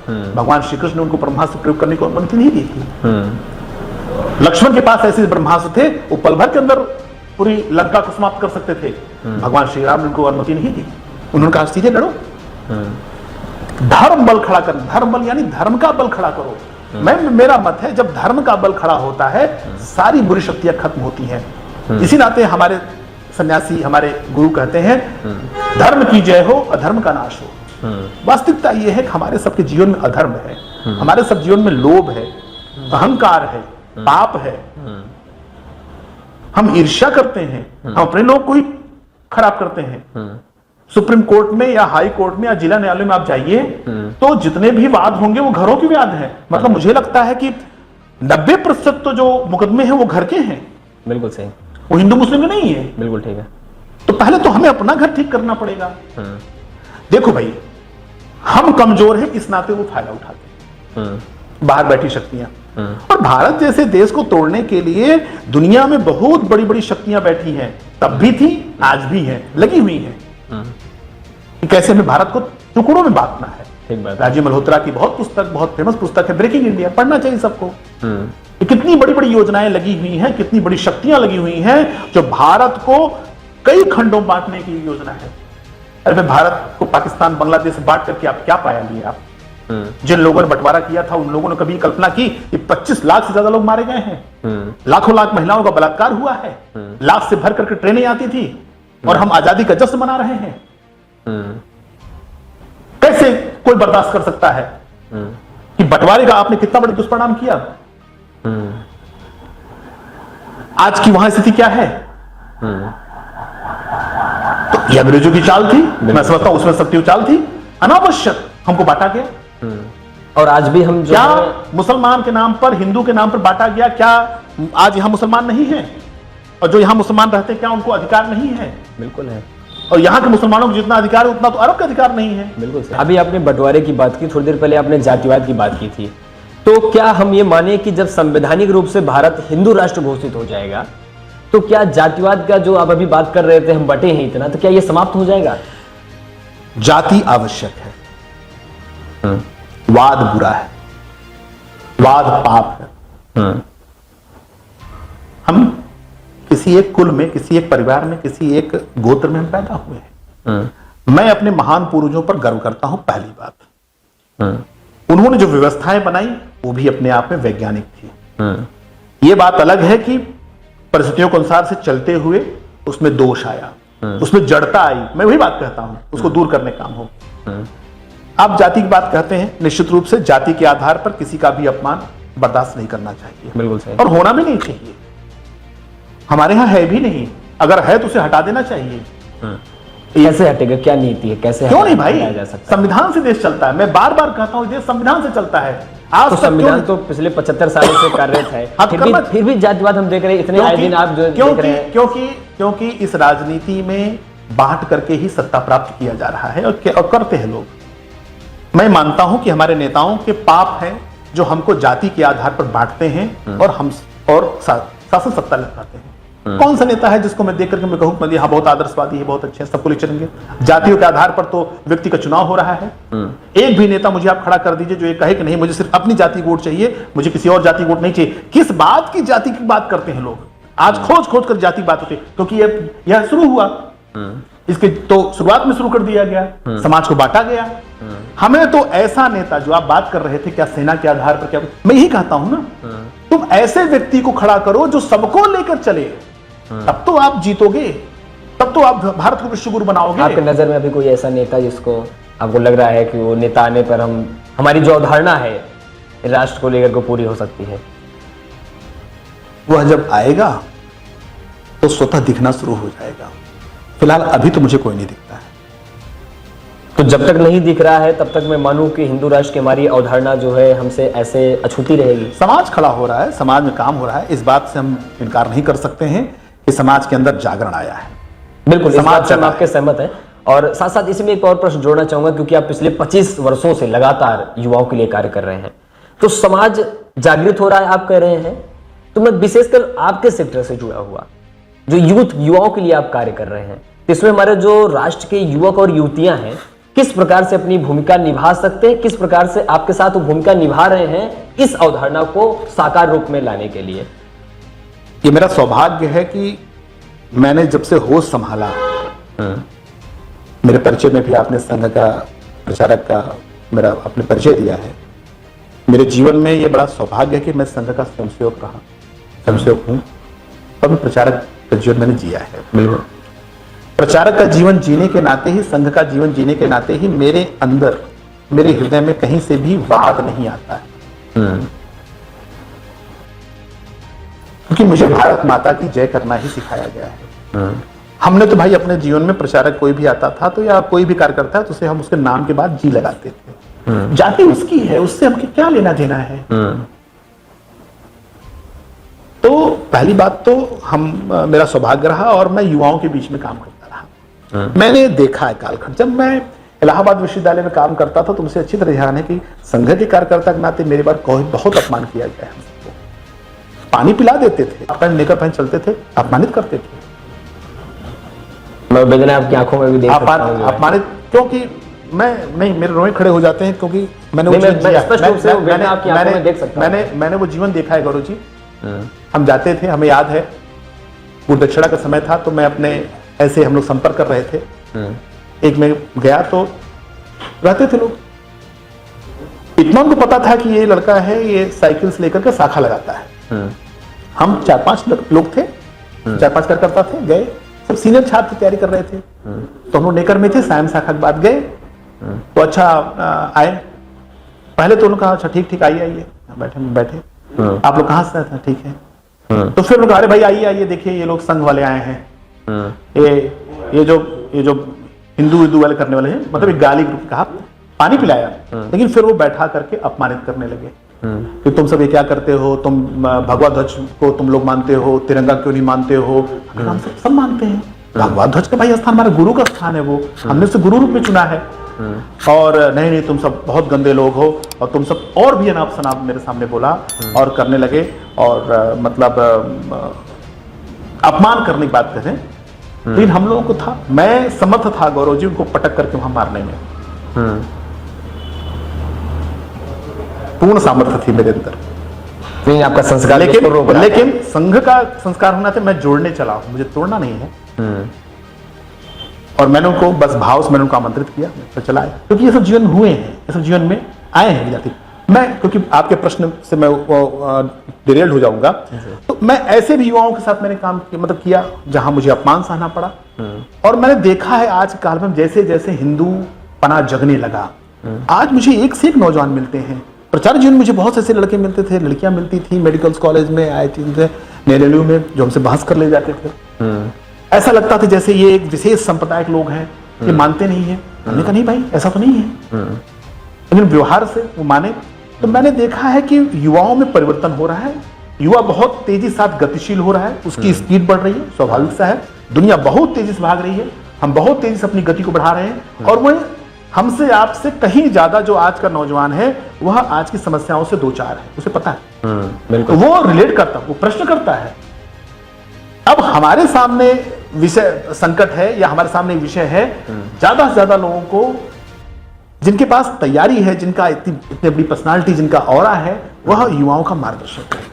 भगवान श्री कृष्ण ने उनको ब्रह्मास्त्र प्रयोग करने को अनुमति नहीं दी थी। लक्ष्मण के पास ऐसे ब्रह्मास्त्र थे, वो पल भर के अंदर पूरी लंका को समाप्त कर सकते थे। भगवान श्री राम ने उनको अनुमति नहीं दी, उन्होंने कहा सीधे लड़ो, धर्म बल खड़ा कर, धर्म बल यानी धर्म का बल खड़ा करो। मेरा मत है जब धर्म का बल खड़ा होता है सारी बुरी शक्तियां खत्म होती हैं। इसी नाते हमारे सन्यासी, हमारे गुरु कहते हैं धर्म की जय हो, अधर्म का नाश हो। वास्तविकता यह है कि हमारे सबके जीवन में अधर्म है, हमारे सब जीवन में लोभ है, अहंकार है, पाप है, हम ईर्ष्या करते हैं, हम अपने लोग को ही खराब करते हैं। सुप्रीम कोर्ट में या हाई कोर्ट में या जिला न्यायालय में आप जाइए तो जितने भी वाद होंगे वो घरों के वाद हैं। मतलब मुझे लगता है कि 90% तो जो मुकदमे हैं वो घर के हैं। बिल्कुल सही, वो हिंदू मुस्लिम के नहीं है। बिल्कुल ठीक है। तो पहले तो हमें अपना घर ठीक करना पड़ेगा। देखो भाई, हम कमजोर हैं इस नाते वो फायदा उठाते हैं, बाहर बैठी शक्तियां। और भारत जैसे देश को तोड़ने के लिए दुनिया में बहुत बड़ी बड़ी शक्तियां बैठी हैं, तब भी थी, आज भी है, लगी हुई है कैसे हमें भारत को टुकड़ों में बांटना है। राजीव मल्होत्रा की बहुत फेमस पुस्तक है ब्रेकिंग इंडिया, पढ़ना चाहिए सबको। कितनी बड़ी बड़ी योजनाएं लगी हुई हैं, कितनी बड़ी शक्तियां लगी हुई हैं जो भारत को कई खंडों में बांटने की योजना है। अरे भारत को पाकिस्तान बांग्लादेश से बांट करके आप क्या पाया लिए? आप जिन लोगों ने बंटवारा किया था उन लोगों ने कभी कल्पना की कि 25 लाख से ज्यादा लोग मारे गए हैं, लाखों लाख महिलाओं का बलात्कार हुआ है, लाख से भर करके ट्रेनें आती थी और हम आजादी का जश्न मना रहे हैं। कैसे कोई बर्दाश्त कर सकता है कि बंटवारे का आपने कितना बड़ा दुष्परिणाम किया? आज की वहां स्थिति क्या है? तो यह अंग्रेजों की चाल थी, मैं समझता हूं उसमें सत्य चाल थी, अनावश्यक हमको बांटा गया। और आज भी हम क्या मुसलमान के नाम पर, हिंदू के नाम पर बांटा गया? क्या आज यहां मुसलमान नहीं है? और जो यहां मुसलमान रहते क्या उनको अधिकार नहीं है? बिल्कुल है। और यहाँ के मुसलमानों को जितना अधिकार है उतना तो अरब का अधिकार नहीं है। बिल्कुल सर। अभी आपने बंटवारे की बात की, थोड़ी देर पहले आपने जातिवाद की बात की थी, तो क्या हम ये माने कि जब संवैधानिक रूप से भारत हिंदू राष्ट्र घोषित हो जाएगा तो क्या जातिवाद का जो आप अभी बात कर रहे थे, हम बटे हैं इतना, तो क्या ये समाप्त हो जाएगा? जाति आवश्यक है, वाद बुरा है, वाद पाप है। हम किसी एक कुल में, किसी एक परिवार में, किसी एक गोत्र में हम पैदा हुए हैं। मैं अपने महान पूर्वजों पर गर्व करता हूं। पहली बात, उन्होंने जो व्यवस्थाएं बनाई वो भी अपने आप में वैज्ञानिक थी। ये बात अलग है कि परिस्थितियों के अनुसार से चलते हुए उसमें दोष आया, उसमें जड़ता आई। मैं वही बात कहता हूं, उसको दूर करने काम हो। आप जाति की बात कहते हैं, निश्चित रूप से जाति के आधार पर किसी का भी अपमान बर्दाश्त नहीं करना चाहिए। बिल्कुल सही। और होना भी नहीं चाहिए। हमारे यहां है भी नहीं, अगर है तो उसे हटा देना चाहिए। कैसे हटेगा? क्या नीति है? कैसे क्यों नहीं हटाया जा भाई, सकता है? संविधान से देश चलता है। मैं बार बार कहता हूं देश संविधान से चलता है। आज तो तक संविधान तो पिछले 75 सालों से कार्यरत है, अब फिर भी जातिवाद हम देख रहे हैं, इतने आए दिन आप जो देख रहे हैं। क्योंकि इस राजनीति में बांट करके ही सत्ता प्राप्त किया जा रहा है और करते हैं लोग। मैं मानता हूं कि हमारे नेताओं के पाप हैं जो हमको जाति के आधार पर बांटते हैं और शासन सत्ता लगाते हैं। कौन सा नेता है जिसको मैं देख करके मैं कहूं कि हाँ बहुत आदर्शवादी है, बहुत अच्छे हैं, सबको ले चलेंगे? जातियों के आधार पर तो व्यक्ति का चुनाव हो रहा है। एक भी नेता मुझे आप खड़ा कर दीजिए जो ये कहे कि नहीं मुझे सिर्फ अपनी जाति वोट चाहिए, मुझे किसी और जाति वोट नहीं चाहिए। किस बात की जाति की बात करते हैं लोग? आज खोज खोज कर जाति बात होती है, क्योंकि यह शुरू हुआ। इसके तो शुरुआत में शुरू कर दिया गया, समाज को बांटा गया। हमें तो ऐसा नेता जो आप बात कर रहे थे, क्या सेना के आधार पर, क्या मैं यही कहता हूं ना, तुम ऐसे व्यक्ति को खड़ा करो जो सबको लेकर चले, तब तो आप जीतोगे, तब तो आप भारत को विश्व गुरु बनाओगे। आपकी नजर में अभी कोई ऐसा नेता जिसको आपको लग रहा है कि वो नेता आने पर हमारी जो अवधारणा है राष्ट्र को लेकर को पूरी हो सकती है? वह जब आएगा तो स्वतः दिखना शुरू हो जाएगा। फिलहाल अभी तो मुझे कोई नहीं दिखता है। तो जब तक नहीं दिख रहा है तब तक मैं मानूं कि हिंदू राष्ट्र की हमारी अवधारणा जो है हमसे ऐसे अछूती रहेगी। समाज खड़ा हो रहा है, समाज में काम हो रहा है, इस बात से हम इनकार नहीं कर सकते हैं कि समाज के अंदर जागरण आया है। बिल्कुल, इस बात से हम आपके सहमत हैं। और साथ साथ इसमें एक और प्रश्न जोड़ना चाहूंगा, क्योंकि आप पिछले 25 वर्षों से लगातार युवाओं के लिए कार्य कर रहे हैं, तो समाज जागृत हो रहा है आप कह रहे हैं, तो मैं विशेषकर आपके सेक्टर से जुड़ा हुआ जो युवाओं के लिए आप कार्य कर रहे हैं, तो इसमें हमारे जो राष्ट्र के युवक और युवतियां हैं किस प्रकार से अपनी भूमिका निभा सकते हैं, किस प्रकार से आपके साथ वो भूमिका निभा रहे हैं इस अवधारणा को साकार रूप में लाने के लिए? ये मेरा सौभाग्य है कि मैंने जब से होश संभाला, मेरे परिचय में भी आपने संघ का प्रचारक का मेरा अपने परिचय दिया है। मेरे जीवन में ये बड़ा सौभाग्य है कि मैं संघ का स्वयंसेवक हूं और मैं प्रचारक का जीवन मैंने जिया है। बिल्कुल, प्रचारक का जीवन जीने के नाते ही, संघ का जीवन जीने के नाते ही मेरे अंदर, मेरे हृदय में कहीं से भी वाद नहीं आता है, क्योंकि मुझे भारत माता की जय करना ही सिखाया गया है। हमने तो भाई अपने जीवन में प्रचारक कोई भी आता था तो या कोई भी कार्यकर्ता है तो उसे हम उसके नाम के बाद जी लगाते थे। जाति उसकी है, उससे हमके क्या लेना देना है। तो पहली बात तो मेरा सौभाग्य रहा और मैं युवाओं के बीच में काम करता रहा। मैंने देखा है कालखंड, जब मैं इलाहाबाद विश्वविद्यालय में काम करता था तो मुझे अच्छी तरह ध्यान है कि संघ के कार्यकर्ता के नाते मेरे बार बहुत अपमान किया गया है। हमको पानी पिला देते थे, अपना नेकर पहन चलते थे, अपमानित करते थे। मैं बेदना आपकी आंखों में भी देख सकता हूं अपमानित, क्योंकि मैं नहीं, मेरे रोए खड़े हो जाते हैं, क्योंकि मैंने मैंने वो जीवन देखा है गौरव जी। हम जाते थे, हमें याद है गुरदक्षिणा का समय था तो मैं अपने ऐसे हम लोग संपर्क कर रहे थे, एक में गया तो रहते थे लोग, इतना उनको पता था कि ये लड़का है, ये साइकिल से लेकर के शाखा लगाता है। हम 4-5 लोग थे, 4-5 कार्यकर्ता थे, गए, सब सीनियर छात्र तैयारी कर रहे थे, तो हम लोग नेकर में थे, सायं शाखा के बाद गए तो अच्छा आए, पहले तो उन्होंने कहा अच्छा ठीक आइए बैठे, आप लोग कहाँ से थे? ठीक है। तो फिर अरे भाई आइए देखिए ये लोग संघ वाले आए हैं, ये जो हिंदू वाले करने वाले हैं, मतलब एक गाली ग्रुप कहा, पानी पिलाया, लेकिन फिर वो बैठा करके अपमानित करने लगे कि तुम सब ये क्या करते हो, तुम भगवा ध्वज को तुम लोग मानते हो, तिरंगा क्यों नहीं मानते हो? हम सब मानते हैं, भगवा ध्वज का भाई स्थान हमारा गुरु का स्थान है, वो हमने उसे गुरु रूप में चुना है। और नहीं तुम सब बहुत गंदे लोग हो और तुम सब, और भी अनाप शनाप मेरे सामने बोला और करने लगे और मतलब अपमान करने की बात करें। लेकिन हम लोगों को था, मैं समर्थ था गौरव जी उनको पटक करके वहां मारने में, पूर्ण सामर्थ्य थी मेरे अंदर। नहीं आपका संस्कार उसको रोक रहा लेकिन संघ का संस्कार होना था, मैं जोड़ने चला हूं, मुझे तोड़ना नहीं है। और मैंने उनको बस भाव से मैंने उनको आमंत्रित किया, तो चला आया, क्योंकि ये सब जीवन हुए हैं, ये सब जीवन में आए हैं विद्यार्थी। मैं क्योंकि आपके प्रश्न से मैं डिरेल्ड हो जाऊंगा, तो मैं ऐसे भी युवाओं के साथ मैंने काम किया, मतलब किया जहां मुझे अपमान सहना पड़ा। और मैंने देखा है आज काल में जैसे जैसे हिंदू पना जगने लगा, आज मुझे एक से एक नौजवान मिलते हैं। प्रचार जीवन मुझे बहुत ऐसे लड़के मिलते थे, लड़कियां मिलती थी, मेडिकल कॉलेज में, IIT में, NLU में, जो हमसे बहस कर ले जाते थे। ऐसा लगता था जैसे ये एक विशेष संप्रदाय के लोग हैं, ये मानते नहीं है। हमने कहा नहीं भाई ऐसा तो नहीं है, लेकिन व्यवहार से वो माने। तो मैंने देखा है कि युवाओं में परिवर्तन हो रहा है, युवा बहुत तेजी साथ गतिशील हो रहा है, उसकी स्पीड बढ़ रही है, स्वाभाविक सा है। दुनिया बहुत तेजी से भाग रही है, हम बहुत तेजी से अपनी गति को बढ़ा रहे हैं। और वह हमसे आपसे कहीं ज्यादा जो आज का नौजवान है, वह आज की समस्याओं से दो चार है, उसे पता है, तो वो रिलेट करता है, वो प्रश्न करता है। अब हमारे सामने विषय संकट है या हमारे सामने विषय है, ज्यादा से ज्यादा लोगों को जिनके पास तैयारी है, जिनका इतनी बड़ी पर्सनालिटी, जिनका ऑरा है, वह युवाओं का मार्गदर्शन करे।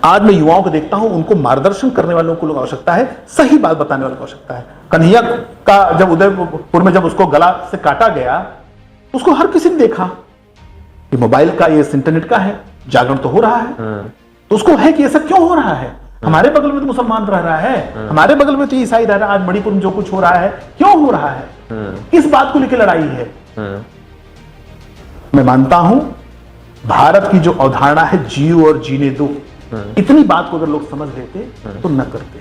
आज मैं युवाओं को देखता हूं, उनको मार्गदर्शन करने वालों को आवश्यकता है, सही बात बताने वालों को आवश्यकता है। कन्हैया का जब उदयपुर में जब उसको गला से काटा गया, तो उसको हर किसी ने देखा कि मोबाइल का, ये इंटरनेट का है, जागरण तो हो रहा है। तो उसको है कि ऐसा क्यों हो रहा है, हमारे बगल में तो मुसलमान रह रहा है, हमारे बगल में तो ईसाई रह रहा है, आज मणिपुर में जो कुछ हो रहा है क्यों हो रहा है, किस बात को लेकर लड़ाई है। मैं मानता हूं भारत की जो अवधारणा है जियो और जीने दो, इतनी बात को अगर लोग समझ लेते तो न करते।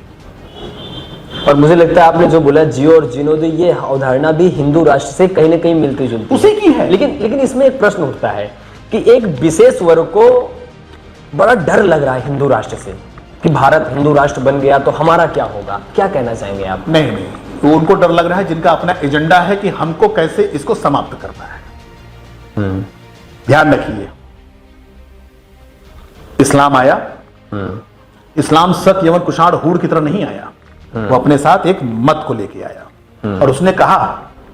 और मुझे लगता है आपने जो बोला जियो और जीनो दो, ये अवधारणा भी हिंदू राष्ट्र से कहीं ना कहीं मिलती जुलती उसी की है। लेकिन इसमें एक प्रश्न उठता है कि एक विशेष वर्ग को बड़ा डर लग रहा है हिंदू राष्ट्र से, कि भारत हिंदू राष्ट्र बन गया तो हमारा क्या होगा, क्या कहना चाहेंगे आप? नहीं, तो उनको डर लग रहा है जिनका अपना एजेंडा है कि हमको कैसे इसको समाप्त करना है। ध्यान रखिए, इस्लाम आया, इस्लाम सत यमन कुषाण हूड़ की तरह नहीं आया, वो अपने साथ एक मत को लेके आया और उसने कहा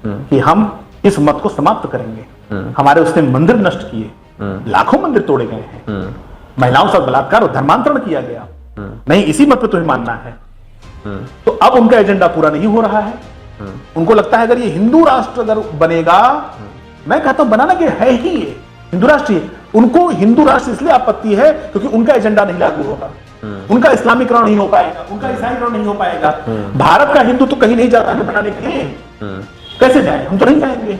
कि हम इस मत को समाप्त करेंगे। हमारे उसने मंदिर नष्ट किए, लाखों मंदिर तोड़े गए हैं, महिलाओं से बलात्कार और धर्मांतरण किया गया, नहीं इसी मत पे तुम्हें मानना है। तो अब उनका एजेंडा पूरा नहीं हो रहा है। उनको लगता है अगर ये हिंदू राष्ट्र अगर बनेगा, मैं कहता हूं बनाना क्या है ही ये हिंदू राष्ट्र है। उनको हिंदू राष्ट्र इसलिए आपत्ति है क्योंकि उनका एजेंडा नहीं लागू होगा, उनका इस्लामीकरण नहीं हो पाएगा, उनका ईसाईकरण नहीं हो पाएगा। भारत का हिंदू तो कहीं नहीं जाता है बनाने के लिए, कैसे जाए, हम तो नहीं जाएंगे।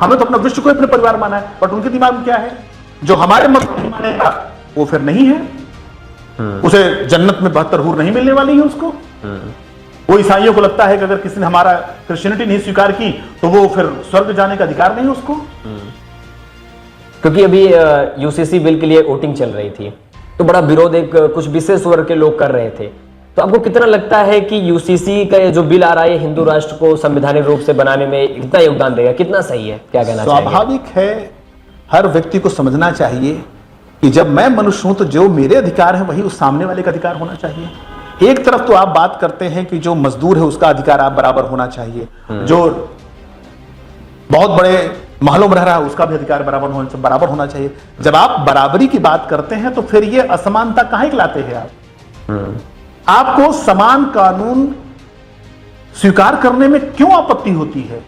हमें तो अपना विश्व को अपने परिवार माना है, बट उनके दिमाग में क्या है, जो हमारे मत को नहीं मानेगा वो फिर नहीं है, उसे जन्नत में 72 हूर नहीं मिलने वाली है उसको। वो ईसाइयों को लगता है कि अगर किसी ने हमारा क्रिश्चियनिटी नहीं स्वीकार की तो वो फिर स्वर्ग जाने का अधिकार नहीं उसको। क्योंकि अभी यूसीसी बिल के लिए वोटिंग चल रही थी, तो बड़ा विरोध एक कुछ विशेष वर्ग के लोग कर रहे थे। तो आपको कितना लगता है कि यूसीसी का जो बिल आ रहा है हिंदू राष्ट्र को संवैधानिक रूप से बनाने में कितना योगदान देगा, कितना सही है, क्या कहना चाहिए? स्वाभाविक है, हर व्यक्ति को समझना चाहिए कि जब मैं मनुष्य हूं तो जो मेरे अधिकार है वही उस सामने वाले का अधिकार होना चाहिए। एक तरफ तो आप बात करते हैं कि जो मजदूर है उसका अधिकार आप बराबर होना चाहिए, जो बहुत बड़े महलों में रह रहा है उसका भी अधिकार बराबर होना चाहिए। जब आप बराबरी की बात करते हैं तो फिर ये असमानता काहे लाते हैं आप? आपको समान कानून स्वीकार करने में क्यों आपत्ति होती है?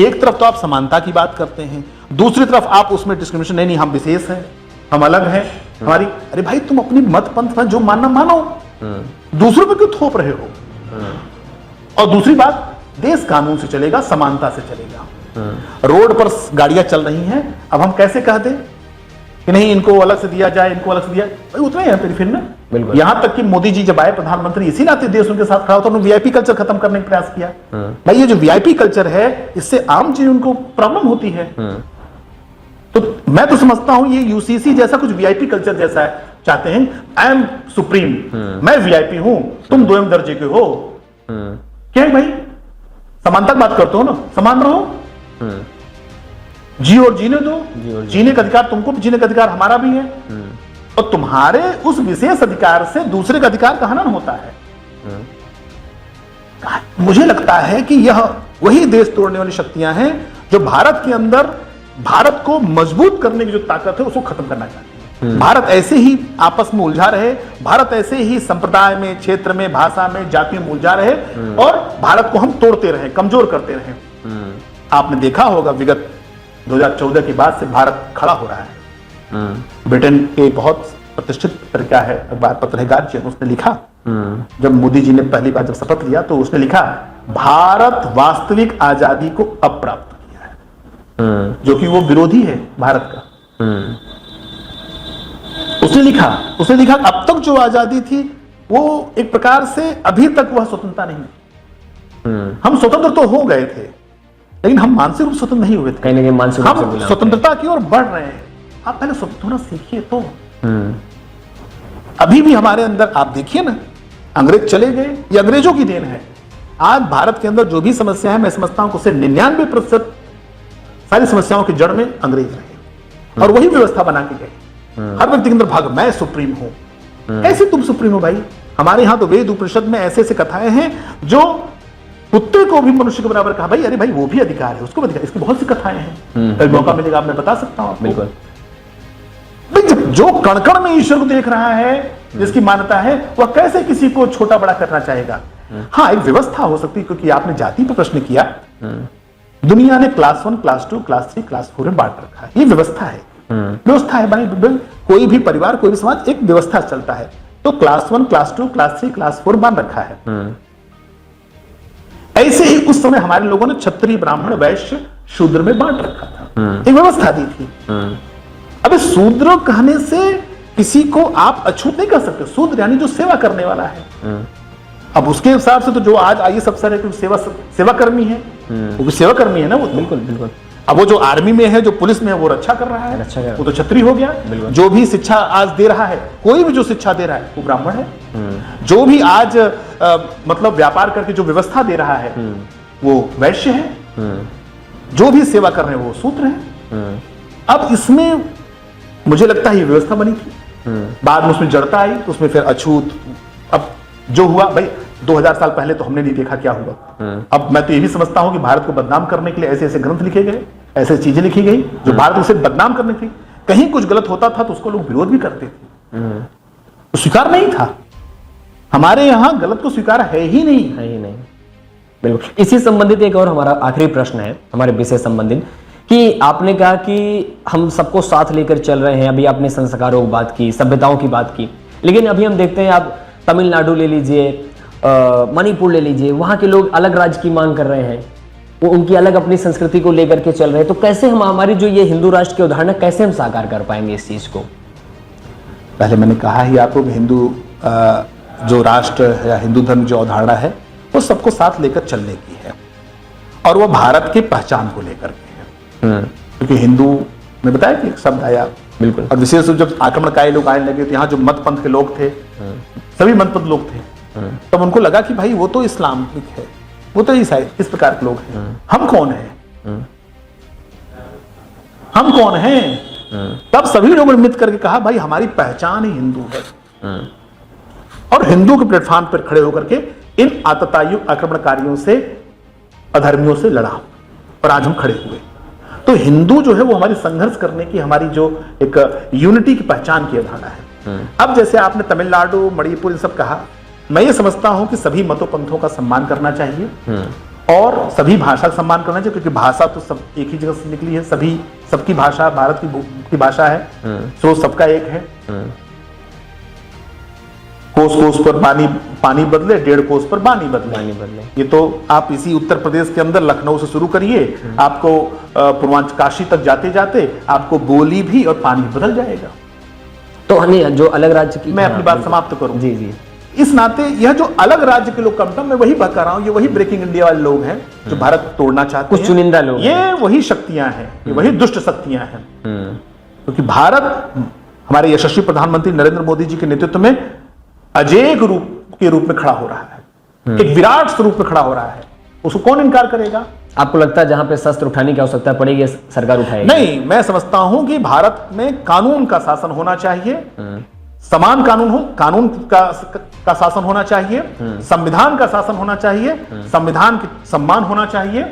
एक तरफ तो आप समानता की बात करते हैं, दूसरी तरफ आप उसमें डिस्क्रिमिनेशन, नहीं हम विशेष हैं, हम अलग हैं, हमारी, अरे भाई तुम अपनी मत पंथ में जो मानना मानो, दूसरों पे क्यों थोप रहे हो? और दूसरी बात, देश कानून से चलेगा, समानता से चलेगा। रोड पर गाड़ियां चल रही हैं, अब हम कैसे कह दें कि नहीं इनको अलग से दिया जाए, इनको अलग से दिया, भाई उतना ही है फिर ना। यहां तक कि मोदी जी जब आए प्रधानमंत्री, इसी नाते देश उनके साथ खड़ा होता, उन्होंने वीआईपी कल्चर खत्म करने का प्रयास किया। भाई ये जो वीआईपी कल्चर है इससे आम जी उनको प्रॉब्लम होती है। तो मैं तो समझता हूं ये यूसीसी जैसा कुछ वीआईपी कल्चर जैसा है, चाहते हैं आई एम सुप्रीम, मैं वीआईपी हूं, तुम 2 दर्जे के हो, क्या है भाई, समानता की बात करते हो ना, समान रहो, जी और जीने दो, जीने का अधिकार तुमको, जीने का अधिकार हमारा भी है, और तुम्हारे उस विशेष अधिकार से दूसरे का अधिकार का हनन होता है। मुझे लगता है कि यह वही देश तोड़ने वाली शक्तियां हैं जो भारत के अंदर भारत को मजबूत करने की जो ताकत है उसको खत्म करना चाहती है। भारत ऐसे ही आपस में उलझा रहे, भारत ऐसे ही संप्रदाय में, क्षेत्र में, भाषा में, जाति में उलझा रहे, और भारत को हम तोड़ते रहे, कमजोर करते रहे। आपने देखा होगा विगत 2014 के बाद से भारत खड़ा हो रहा है। ब्रिटेन के बहुत प्रतिष्ठित पत्रिका है, अखबार पत्र है गार्जियन, उसने लिखा, जब मोदी जी ने पहली बार जब शपथ लिया तो उसने लिखा, भारत वास्तविक आजादी को अब प्राप्त किया है, जो कि वो विरोधी है भारत का। उसने लिखा अब तक जो आजादी थी वो एक प्रकार से अभी तक वह स्वतंत्रता नहीं। हम स्वतंत्र तो हो गए थे, लेकिन हम मानसिक रूप स्वतंत्र नहीं हुए थे। कहीं ना कहीं मानसिक रूप से हम स्वतंत्रता की ओर बढ़ रहे हैं। आप पहले स्वतंत्र होना सीखिए। तो अभी भी हमारे अंदर आप देखिए ना, अंग्रेज चले गए, ये अंग्रेजों की देन है। आज भारत के अंदर जो भी समस्या है, मैं समझता हूं कि 99% सारी समस्याओं की जड़ में अंग्रेज रहे, और वही व्यवस्था बना के गए। हर व्यक्ति के अंदर भाग, मैं सुप्रीम हूं। कैसे तुम सुप्रीम हो भाई? हमारे यहां तो वेद उपनिषद में ऐसे ऐसे कथाएं हैं जो कुत्ते को भी मनुष्य के बराबर कहा। भाई अरे भाई वो भी अधिकार है, उसको भी अधिकार। इसकी बहुत सी कथाएं हैं, कभी मौका मिलेगा मैं बता सकता हूं आपको। बिल्कुल। जो कण कण में ईश्वर को देख रहा है, जिसकी मान्यता है, वह कैसे किसी को छोटा बड़ा करना चाहेगा? हाँ, एक व्यवस्था हो सकती है, क्योंकि आपने जाति पर प्रश्न किया। दुनिया ने क्लास 1, क्लास 2, क्लास 3, क्लास 4 में बांट रखा है। ये व्यवस्था है, व्यवस्था है भाई। कोई भी परिवार, कोई भी समाज एक व्यवस्था चलता है। तो क्लास 1, क्लास 2, क्लास 3, क्लास 4 बांध रखा है। ऐसे ही उस समय हमारे लोगों ने क्षत्रिय, ब्राह्मण, वैश्य, शूद्र में बांट रखा था, एक व्यवस्था दी थी। अबे शूद्र कहने से किसी को आप अछूत नहीं कर सकते। शूद्र यानी जो सेवा करने वाला है। अब उसके हिसाब से तो जो आज IAS अफसर है, सेवा कर्मी है, वो भी सेवा कर्मी है ना वो। बिल्कुल बिल्कुल। अब वो जो आर्मी में है, जो पुलिस में है, वो रक्षा कर रहा है, वो तो क्षत्रिय हो गया। जो भी शिक्षा आज दे रहा है, कोई भी जो शिक्षा दे रहा है वो ब्राह्मण है। जो भी आज मतलब व्यापार करके जो व्यवस्था दे रहा है वो वैश्य है। जो भी सेवा कर रहे हैं वो शूद्र है। अब इसमें मुझे लगता है ये व्यवस्था बनी थी, बाद में उसमें जड़ता आई, तो उसमें फिर अछूत। अब जो हुआ भाई 2000 साल पहले तो हमने नहीं देखा क्या हुआ। अब मैं तो ये भी समझता हूं कि भारत को बदनाम करने के लिए ऐसे ऐसे ग्रंथ लिखे गए, ऐसे चीजें लिखी गई जो भारत को सिर्फ बदनाम करने थी। कहीं कुछ गलत होता था तो उसको लोग विरोध भी करते थे, तो स्वीकार नहीं था। हमारे यहां गलत को स्वीकार है ही नहीं। बिल्कुल। इसी संबंधित एक और हमारा आखिरी प्रश्न है, हमारे विषय संबंधित, कि आपने कहा कि हम सबको साथ लेकर चल रहे हैं। अभी आपने संस्कारों की बात की, सभ्यताओं की बात की, लेकिन अभी हम देखते हैं, आप तमिलनाडु ले लीजिए, मणिपुर ले लीजिए, वहां के लोग अलग राज्य की मांग कर रहे हैं, वो उनकी अलग अपनी संस्कृति को लेकर के चल रहे हैं। तो कैसे हम हमारी जो ये हिंदू राष्ट्र की उदाहरण है, कैसे हम साकार कर पाएंगे इस चीज को? पहले मैंने कहा ही आपको, हिंदू जो राष्ट्र या हिंदू धर्म जो अवधारणा है वो सबको साथ लेकर चलने की है, और वो भारत की पहचान को लेकर के है। क्योंकि हिंदू में बताया कि एक शब्द आया, बिल्कुल, और विशेष रूप जब आक्रमणकारी लोग आने लगे तो यहाँ जो मत पंथ के लोग थे, सभी मत पंथ लोग थे, तब उनको लगा कि भाई वो तो इस्लामिक है, वो तो ईसाई, इस प्रकार के लोग हैं। हम कौन हैं? हम कौन हैं? तब सभी लोगों ने मिल करके कहा भाई हमारी पहचान ही हिंदू है, और हिंदू के प्लेटफॉर्म पर खड़े होकर के इन आततायु आक्रमणकारियों से, अधर्मियों से लड़ा, और आज हम खड़े हुए। तो हिंदू जो है वो हमारी संघर्ष करने की, हमारी जो एक यूनिटी की पहचान की अवधारणा है। अब जैसे आपने तमिलनाडु, मणिपुर इन सब कहा, मैं ये समझता हूं कि सभी मतों पंथों का सम्मान करना चाहिए, और सभी भाषा का सम्मान करना चाहिए, क्योंकि भाषा तो सब एक ही जगह से निकली है। सबकी भाषा भारत की भाषा है, स्रोत सबका एक है। कोस कोस पर पानी बदले, 1.5 कोस पर बानी बदले। ये तो आप इसी उत्तर प्रदेश के अंदर लखनऊ से शुरू करिए, आपको पूर्वांचल काशी तक जाते जाते आपको बोली भी और पानी बदल जाएगा। तो जो अलग राज्य की, मैं अपनी बात समाप्त करूं। जी। इस नाते यह जो अलग राज्य के लोग कम, मैं वही बता रहा हूं, ये वही ब्रेकिंग इंडिया वाले लोग हैं जो भारत तोड़ना चाहते हैं। कुछ चुनिंदा लोग, ये वही शक्तियां हैं, ये वही दुष्ट शक्तियां हैं। क्योंकि भारत हमारे यशस्वी प्रधानमंत्री नरेंद्र मोदी जी के नेतृत्व में अजेय के रूप में खड़ा हो रहा है। एक विराट स्वरूप में खड़ा हो रहा है, उसको कौन इनकार करेगा? आपको लगता है जहां पे शस्त्र उठाने की आवश्यकता पड़ेगी सरकार उठाएगी? नहीं, मैं समझता हूं कि भारत में कानून का शासन होना चाहिए, समान कानून का शासन होना चाहिए, संविधान का शासन होना चाहिए, संविधान की सम्मान होना चाहिए,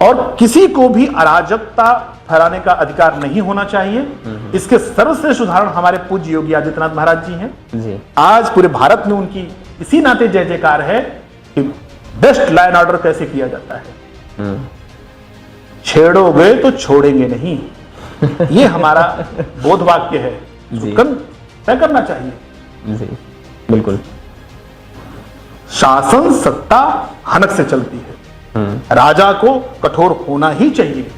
और किसी को भी अराजकता फैलाने का अधिकार नहीं होना चाहिए। इसके सर्वश्रेष्ठ उदाहरण हमारे पूज्य योगी आदित्यनाथ महाराज जी हैं जी। आज पूरे भारत में उनकी इसी नाते जय जयकार है कि बेस्ट लॉ एंड ऑर्डर कैसे किया जाता है। छेड़ोगे तो छोड़ेंगे नहीं, ये हमारा बोध वाक्य है, तय करना चाहिए जी। बिल्कुल। शासन सत्ता हनक से चलती है, राजा को कठोर होना ही चाहिए,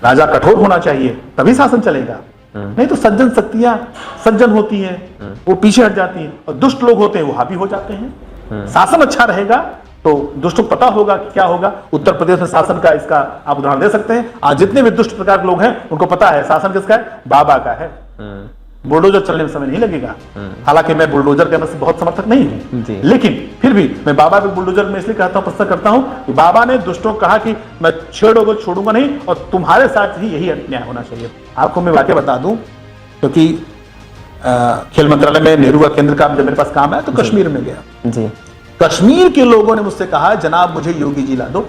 राजा कठोर होना चाहिए तभी शासन चलेगा, नहीं तो सज्जन शक्तियां सज्जन होती हैं वो पीछे हट जाती हैं, और दुष्ट लोग होते हैं वो हावी हो जाते हैं। शासन अच्छा रहेगा तो दुष्टों को पता होगा कि क्या होगा। उत्तर प्रदेश में शासन का इसका आप उदाहरण दे सकते हैं। आज जितने भी दुष्ट प्रकार के लोग हैं उनको पता है शासन किसका है, बाबा का है। बुलडोजर चलने में समय नहीं लगेगा। हालांकि मैं बुलडोजर के से बहुत समर्थक नहीं हूं, लेकिन फिर भी मैं बाबा के बुलडोजर में इसलिए कहता हूं, प्रश्न करता हूं कि बाबा ने दुष्टों को कहा कि मैं छेड़ोगे छोड़ूंगा नहीं, और तुम्हारे साथ ही यही अन्याय होना चाहिए। आपको मैं वाकई बता दूं, क्योंकि खेल मंत्रालय में नेहरू का केंद्र का जब मेरे पास काम है तो कश्मीर में गया जी। कश्मीर के लोगों ने मुझसे कहा जनाब मुझे योगी जी ला दो,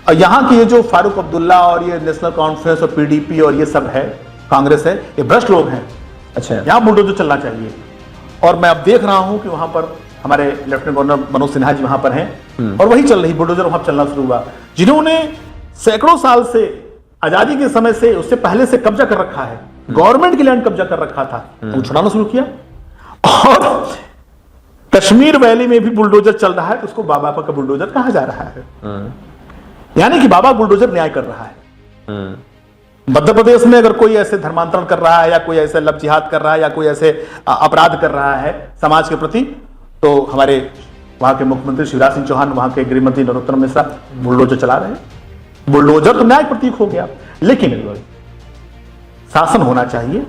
और यहाँ की ये जो फारूक अब्दुल्ला और ये नेशनल कॉन्फ्रेंस और पीडीपी और ये सब है, कांग्रेस है, ये भ्रष्ट लोग हैं। अच्छा, यहाँ बुलडोजर चलना चाहिए। और मैं अब देख रहा हूं कि वहां पर हमारे लेफ्टिनेंट गवर्नर मनोज सिन्हा जी वहां पर हैं, और वही चल रही बुलडोजर वहां चलना शुरू हुआ। जिन्होंने सैकड़ों साल से आजादी के समय से उससे पहले से कब्जा कर रखा है, गवर्नमेंट की लैंड कब्जा कर रखा था, वो छुड़ाना शुरू किया। और कश्मीर वैली में भी बुलडोजर चल रहा है तो उसको बाबा का बुलडोजर कहा जा रहा है। यानी कि बाबा बुलडोजर न्याय कर रहा है। मध्य प्रदेश में अगर कोई ऐसे धर्मांतरण कर रहा है या कोई ऐसे लब जिहाद कर रहा है या कोई ऐसे अपराध कर रहा है समाज के प्रति, तो हमारे वहां के मुख्यमंत्री शिवराज सिंह चौहान, वहां के गृह मंत्री नरोत्तम मिश्रा बुलडोजर चला रहे हैं। बुलडोजर तो न्याय प्रतीक हो गया, लेकिन शासन होना चाहिए,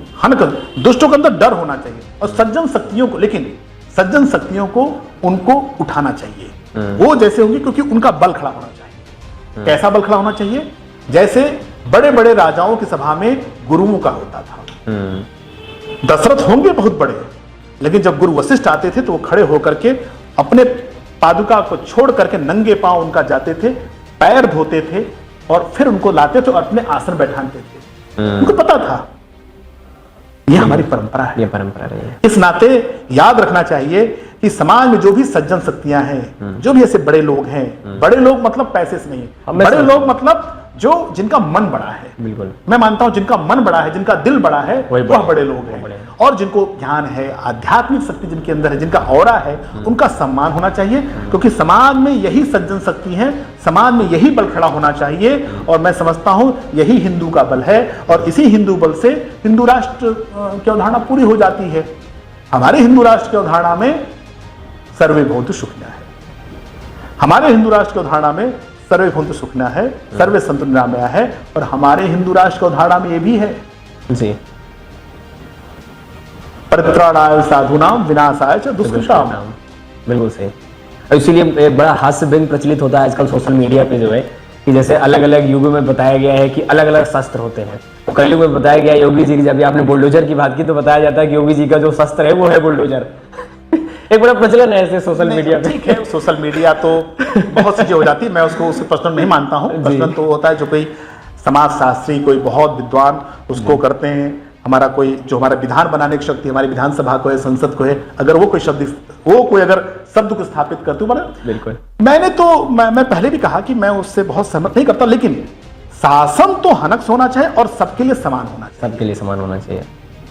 दुष्टों के अंदर डर होना चाहिए, और सज्जन शक्तियों को, लेकिन सज्जन शक्तियों को उनको उठाना चाहिए। वो जैसे होंगे क्योंकि उनका बल खड़ा होना चाहिए। कैसा बल खड़ा होना चाहिए? जैसे बड़े बड़े राजाओं की सभा में गुरुओं का होता था। दशरथ होंगे बहुत बड़े, लेकिन जब गुरु वशिष्ठ आते थे तो वो खड़े होकर के अपने पादुका को छोड़ करके नंगे पांव उनका जाते थे, पैर धोते थे, और फिर उनको लाते थे और अपने आसन बैठाते थे। उनको पता था ये हमारी परंपरा है, ये परंपरा रही है। इस नाते याद रखना चाहिए कि समाज में जो भी सज्जन शक्तियां हैं, जो भी ऐसे बड़े लोग हैं, बड़े लोग मतलब पैसे से नहीं, बड़े लोग मतलब जो जिनका मन बड़ा है। बिल्कुल, मैं मानता हूं जिनका मन बड़ा है, जिनका दिल बड़ा है, वह बड़े लोग हैं। और जिनको ज्ञान है, आध्यात्मिक शक्ति जिनके अंदर है, जिनका ऑरा है, उनका सम्मान होना चाहिए, क्योंकि समाज में यही सज्जन शक्ति है, समाज में यही बल खड़ा होना चाहिए। और मैं समझता हूं यही हिंदू का बल है, और इसी हिंदू बल से हिंदू राष्ट्र की अवधारणा पूरी हो जाती है। हमारे हिंदू राष्ट्र की अवधारणा में सर्वे भवन्तु सुखिनः है। हमारे हिंदू राष्ट्र की अवधारणा में सर्वे भवन्तु सुखिनः है, सर्वे सन्तु निरामयाः है। और हमारे हिंदू राष्ट्र की अवधारणा में ये भी है जी, परित्राणाय साधूनां विनाशाय च दुष्कृताम्। बिल्कुल सही। इसीलिए बड़ा हास्य व्यंग प्रचलित होता है आजकल सोशल मीडिया पे, जो है कि जैसे अलग अलग युगों में बताया गया है कि अलग अलग शस्त्र होते हैं। तो कलयुग में बताया गया योगी जी की, जब आपने बुलडोजर की बात की तो बताया जाता है कि योगी जी का जो शस्त्र है वो है बुलडोजर। एक बड़ा प्रचलन है ऐसे सोशल मीडिया पे। ठीक है, सोशल मीडिया तो बहुत चीजें हो जाती है, मैं उसको उससे प्रश्न नहीं मानता हूँ। प्रश्न तो होता है जो कोई समाज शास्त्री, कोई बहुत विद्वान उसको करते हैं। हमारा कोई जो हमारा विधान बनाने की शक्ति हमारी विधानसभा को है, संसद को है, अगर वो कोई शब्द को स्थापित करते हो, बिल्कुल। मैंने तो मैं पहले भी कहा कि मैं उससे बहुत सहमत नहीं करता, लेकिन शासन तो हनक से होना चाहिए और सबके लिए समान होना चाहिए। सबके लिए समान होना चाहिए।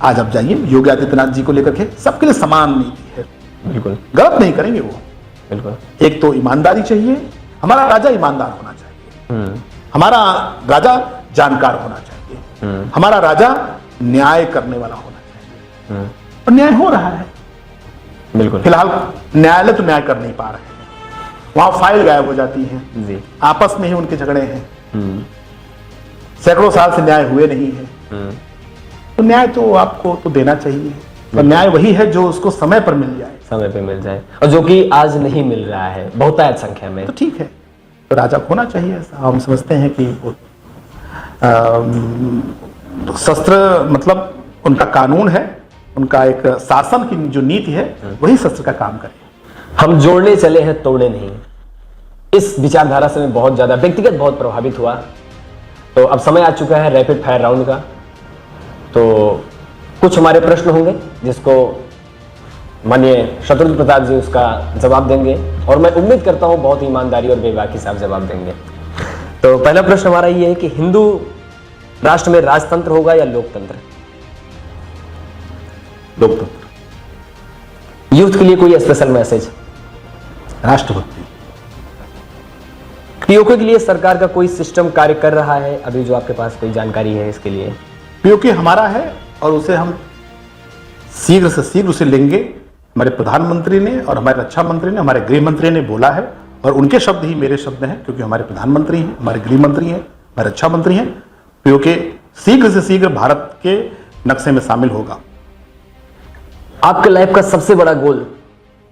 आज आप जाइए योगी आदित्यनाथ जी को लेकर के सबके लिए समान नीति है, बिल्कुल गलत नहीं करेंगे वो, बिल्कुल। एक तो ईमानदारी चाहिए, हमारा राजा ईमानदार होना चाहिए, हमारा राजा जानकार होना चाहिए, हमारा राजा न्याय करने वाला होना चाहिए, और न्याय हो रहा है, बिल्कुल। फिलहाल न्यायालय तो न्याय कर नहीं पा रहे हैं, वहां फाइल गायब हो जाती है जी, आपस में ही उनके झगड़े हैं, सैकड़ों साल से न्याय हुए नहीं है। तो न्याय तो आपको तो देना चाहिए, और न्याय वही है जो उसको समय पर मिल जाए। समय पे मिल जाए, और जो कि आज नहीं मिल रहा है बहुतायत संख्या में। तो ठीक है, तो राजा को होना चाहिए ऐसा। हम समझते हैं कि वो शस्त्र मतलब उनका कानून है, उनका एक शासन की जो नीति है वही शस्त्र का काम करे। हम जोड़ने चले हैं, तोड़ने नहीं। इस विचारधारा से मैं बहुत ज्यादा व्यक्तिगत बहुत प्रभावित हुआ। तो अब समय आ चुका है रैपिड फायर राउंड का। तो कुछ हमारे प्रश्न होंगे जिसको माननीय शत्रुघ्न प्रसाद जी उसका जवाब देंगे, और मैं उम्मीद करता हूं बहुत ईमानदारी और बेबाकी से आप जवाब देंगे। तो पहला प्रश्न हमारा ये है कि हिंदू राष्ट्र में राजतंत्र होगा या लोकतंत्र? लोकतंत्र। यूथ के लिए कोई स्पेशल मैसेज? राष्ट्रभक्ति। पीओके के लिए सरकार का कोई सिस्टम कार्य कर रहा है अभी, जो आपके पास कोई जानकारी है इसके लिए? पीओके हमारा है और उसे हम शीघ्र से शीघ्र उसे लेंगे। हमारे प्रधानमंत्री ने और हमारे रक्षा मंत्री ने, हमारे गृह मंत्री ने बोला है, और उनके शब्द ही मेरे शब्द हैं, क्योंकि हमारे प्रधानमंत्री हैं, हमारे गृह मंत्री हैं, हमारे रक्षा मंत्री हैं। पीओके शीघ्र से शीघ्र भारत के नक्शे में शामिल होगा। आपके लाइफ का सबसे बड़ा गोल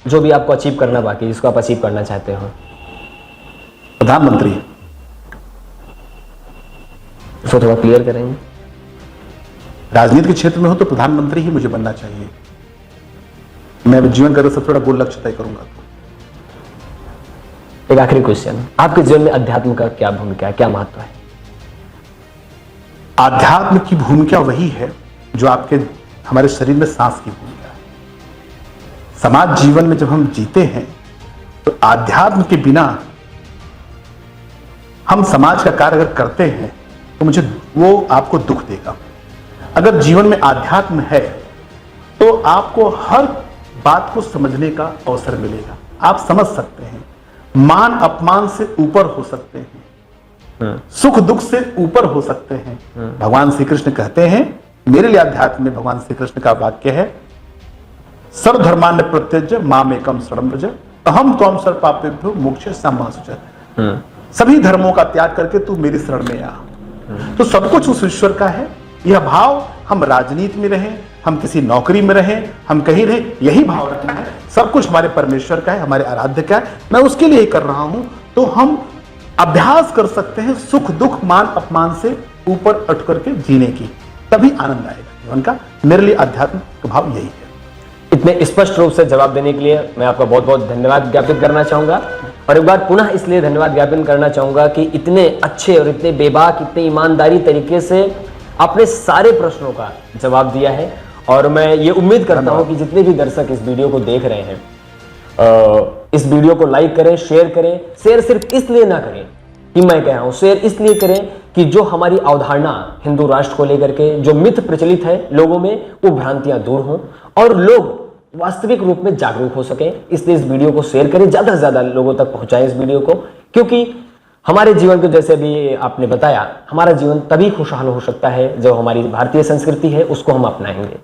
जो भी आपको अचीव करना बाकी, जिसको आप अचीव करना चाहते हो? प्रधानमंत्री। इसको थोड़ा क्लियर करेंगे। राजनीति के क्षेत्र में हो तो प्रधानमंत्री ही मुझे बनना चाहिए। मैं जीवन का सबसे बड़ा गोल लक्ष्य तय करूंगा। एक आखिरी क्वेश्चन, आपके जीवन में अध्यात्म का क्या भूमिका है, क्या महत्व है? आध्यात्म की भूमिका वही है जो आपके हमारे शरीर में सांस की भूमिका है। समाज जीवन में जब हम जीते हैं तो आध्यात्म के बिना हम समाज का कार्य अगर करते हैं तो मुझे वो आपको दुख देगा। अगर जीवन में आध्यात्म है तो आपको हर बात को समझने का अवसर मिलेगा। आप समझ सकते हैं, मान अपमान से ऊपर हो सकते हैं, सुख दुख से ऊपर हो सकते हैं। भगवान श्री कृष्ण कहते हैं, मेरे लिए अध्यात्म में भगवान श्री कृष्ण का वाक्य है, सर्वधर्मान् प्रत्यज्य मामेकं शरणं व्रज अहम त्वं सर्वपापेभ्यो मोक्षयिष्यामि मा शुचः। सभी धर्मों का त्याग करके तू मेरी शरण में आ। तो सब कुछ उस ईश्वर का है। यह भाव, हम राजनीति में रहें, हम किसी नौकरी में रहें, हम कहीं रहें, यही भाव रखना है। सब कुछ हमारे परमेश्वर का है, हमारे आराध्य का है। मैं उसके लिए ही कर रहा हूं। तो हम अभ्यास कर सकते हैं सुख दुख मान अपमान से ऊपर उठ करके जीने की, तभी आनंद आएगा जीवन का। मेरे लिए आध्यात्म का भाव यही है। इतने स्पष्ट रूप से जवाब देने के लिए मैं आपका बहुत बहुत धन्यवाद ज्ञापित करना चाहूंगा, और एक बार पुनः इसलिए धन्यवाद ज्ञापन करना चाहूंगा कि इतने अच्छे और इतने बेबाक, इतने ईमानदारी तरीके से आपने सारे प्रश्नों का जवाब दिया है। और मैं ये उम्मीद करता हूं कि जितने भी दर्शक इस वीडियो को देख रहे हैं, इस वीडियो को लाइक करें, शेयर करें। शेयर सिर्फ इसलिए ना करें कि मैं कह रहा हूं, शेयर इसलिए करें कि जो हमारी अवधारणा हिंदू राष्ट्र को लेकर के जो मिथ प्रचलित है लोगों में, वो भ्रांतियां दूर हों और लोग वास्तविक रूप में जागरूक हो सके। इसलिए इस वीडियो को शेयर करें, ज्यादा से ज्यादा लोगों तक पहुंचाएं इस वीडियो को, क्योंकि हमारे जीवन को, जैसे भी आपने बताया, हमारा जीवन तभी खुशहाल हो सकता है जब हमारी भारतीय संस्कृति है उसको हम अपनाएंगे।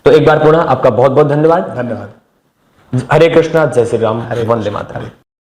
तो एक बार पुनः आपका बहुत बहुत धन्यवाद। धन्यवाद। हरे कृष्णा, जय श्री राम, वंदे मातरम।